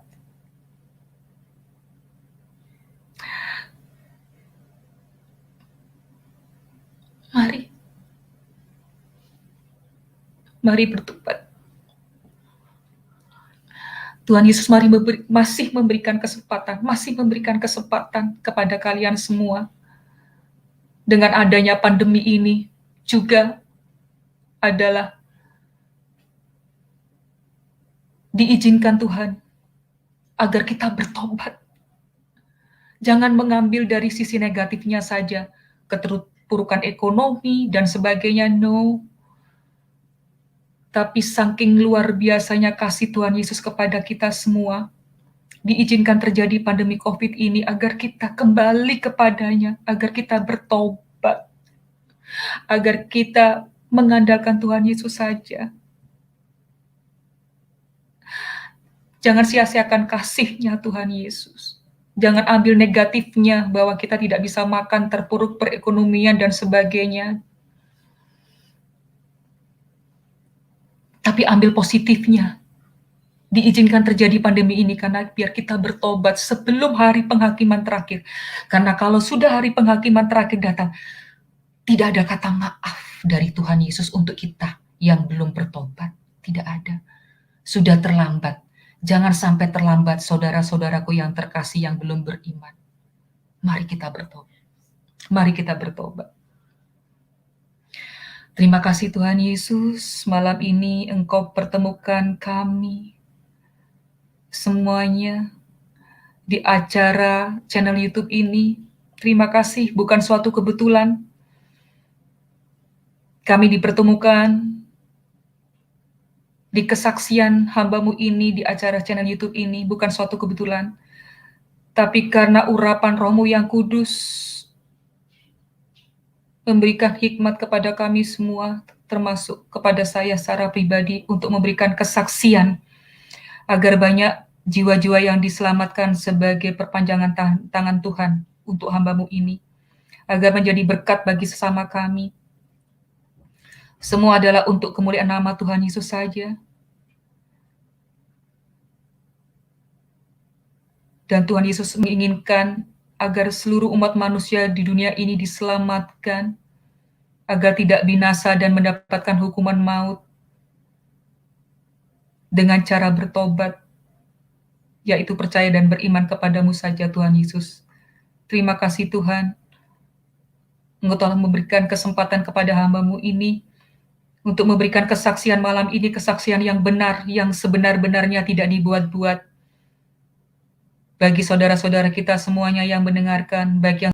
Mari. Mari bertobat. Tuhan Yesus masih memberikan kesempatan kepada kalian semua. Dengan adanya pandemi ini juga adalah diizinkan Tuhan agar kita bertobat. Jangan mengambil dari sisi negatifnya saja, keterpurukan ekonomi dan sebagainya, no. Tapi saking luar biasanya kasih Tuhan Yesus kepada kita semua, diizinkan terjadi pandemi COVID ini agar kita kembali kepadanya, agar kita bertobat, agar kita mengandalkan Tuhan Yesus saja. Jangan sia-siakan kasih-Nya Tuhan Yesus. Jangan ambil negatifnya bahwa kita tidak bisa makan, terpuruk perekonomian dan sebagainya. Tapi ambil positifnya. Diizinkan terjadi pandemi ini karena biar kita bertobat sebelum hari penghakiman terakhir. Karena kalau sudah hari penghakiman terakhir datang, tidak ada kata maaf dari Tuhan Yesus untuk kita yang belum bertobat. Tidak ada. Sudah terlambat. Jangan sampai terlambat, saudara-saudaraku yang terkasih yang belum beriman. Mari kita bertobat. Mari kita bertobat. Terima kasih Tuhan Yesus, malam ini Engkau pertemukan kami semuanya di acara channel YouTube ini. Terima kasih, bukan suatu kebetulan. Kami dipertemukan di kesaksian hamba-Mu ini, di acara channel YouTube ini, bukan suatu kebetulan. Tapi karena urapan Roh-Mu yang kudus, memberikan hikmat kepada kami semua, termasuk kepada saya secara pribadi, untuk memberikan kesaksian, agar banyak jiwa-jiwa yang diselamatkan sebagai perpanjangan tangan Tuhan untuk hamba-Mu ini, agar menjadi berkat bagi sesama kami. Semua adalah untuk kemuliaan nama Tuhan Yesus saja. Dan Tuhan Yesus menginginkan agar seluruh umat manusia di dunia ini diselamatkan, agar tidak binasa dan mendapatkan hukuman maut dengan cara bertobat, yaitu percaya dan beriman kepadamu saja Tuhan Yesus. Terima kasih Tuhan, Engkau telah memberikan kesempatan kepada hamba-Mu ini untuk memberikan kesaksian malam ini, kesaksian yang benar, yang sebenar-benarnya tidak dibuat-buat. Bagi saudara-saudara kita semuanya yang mendengarkan, baik yang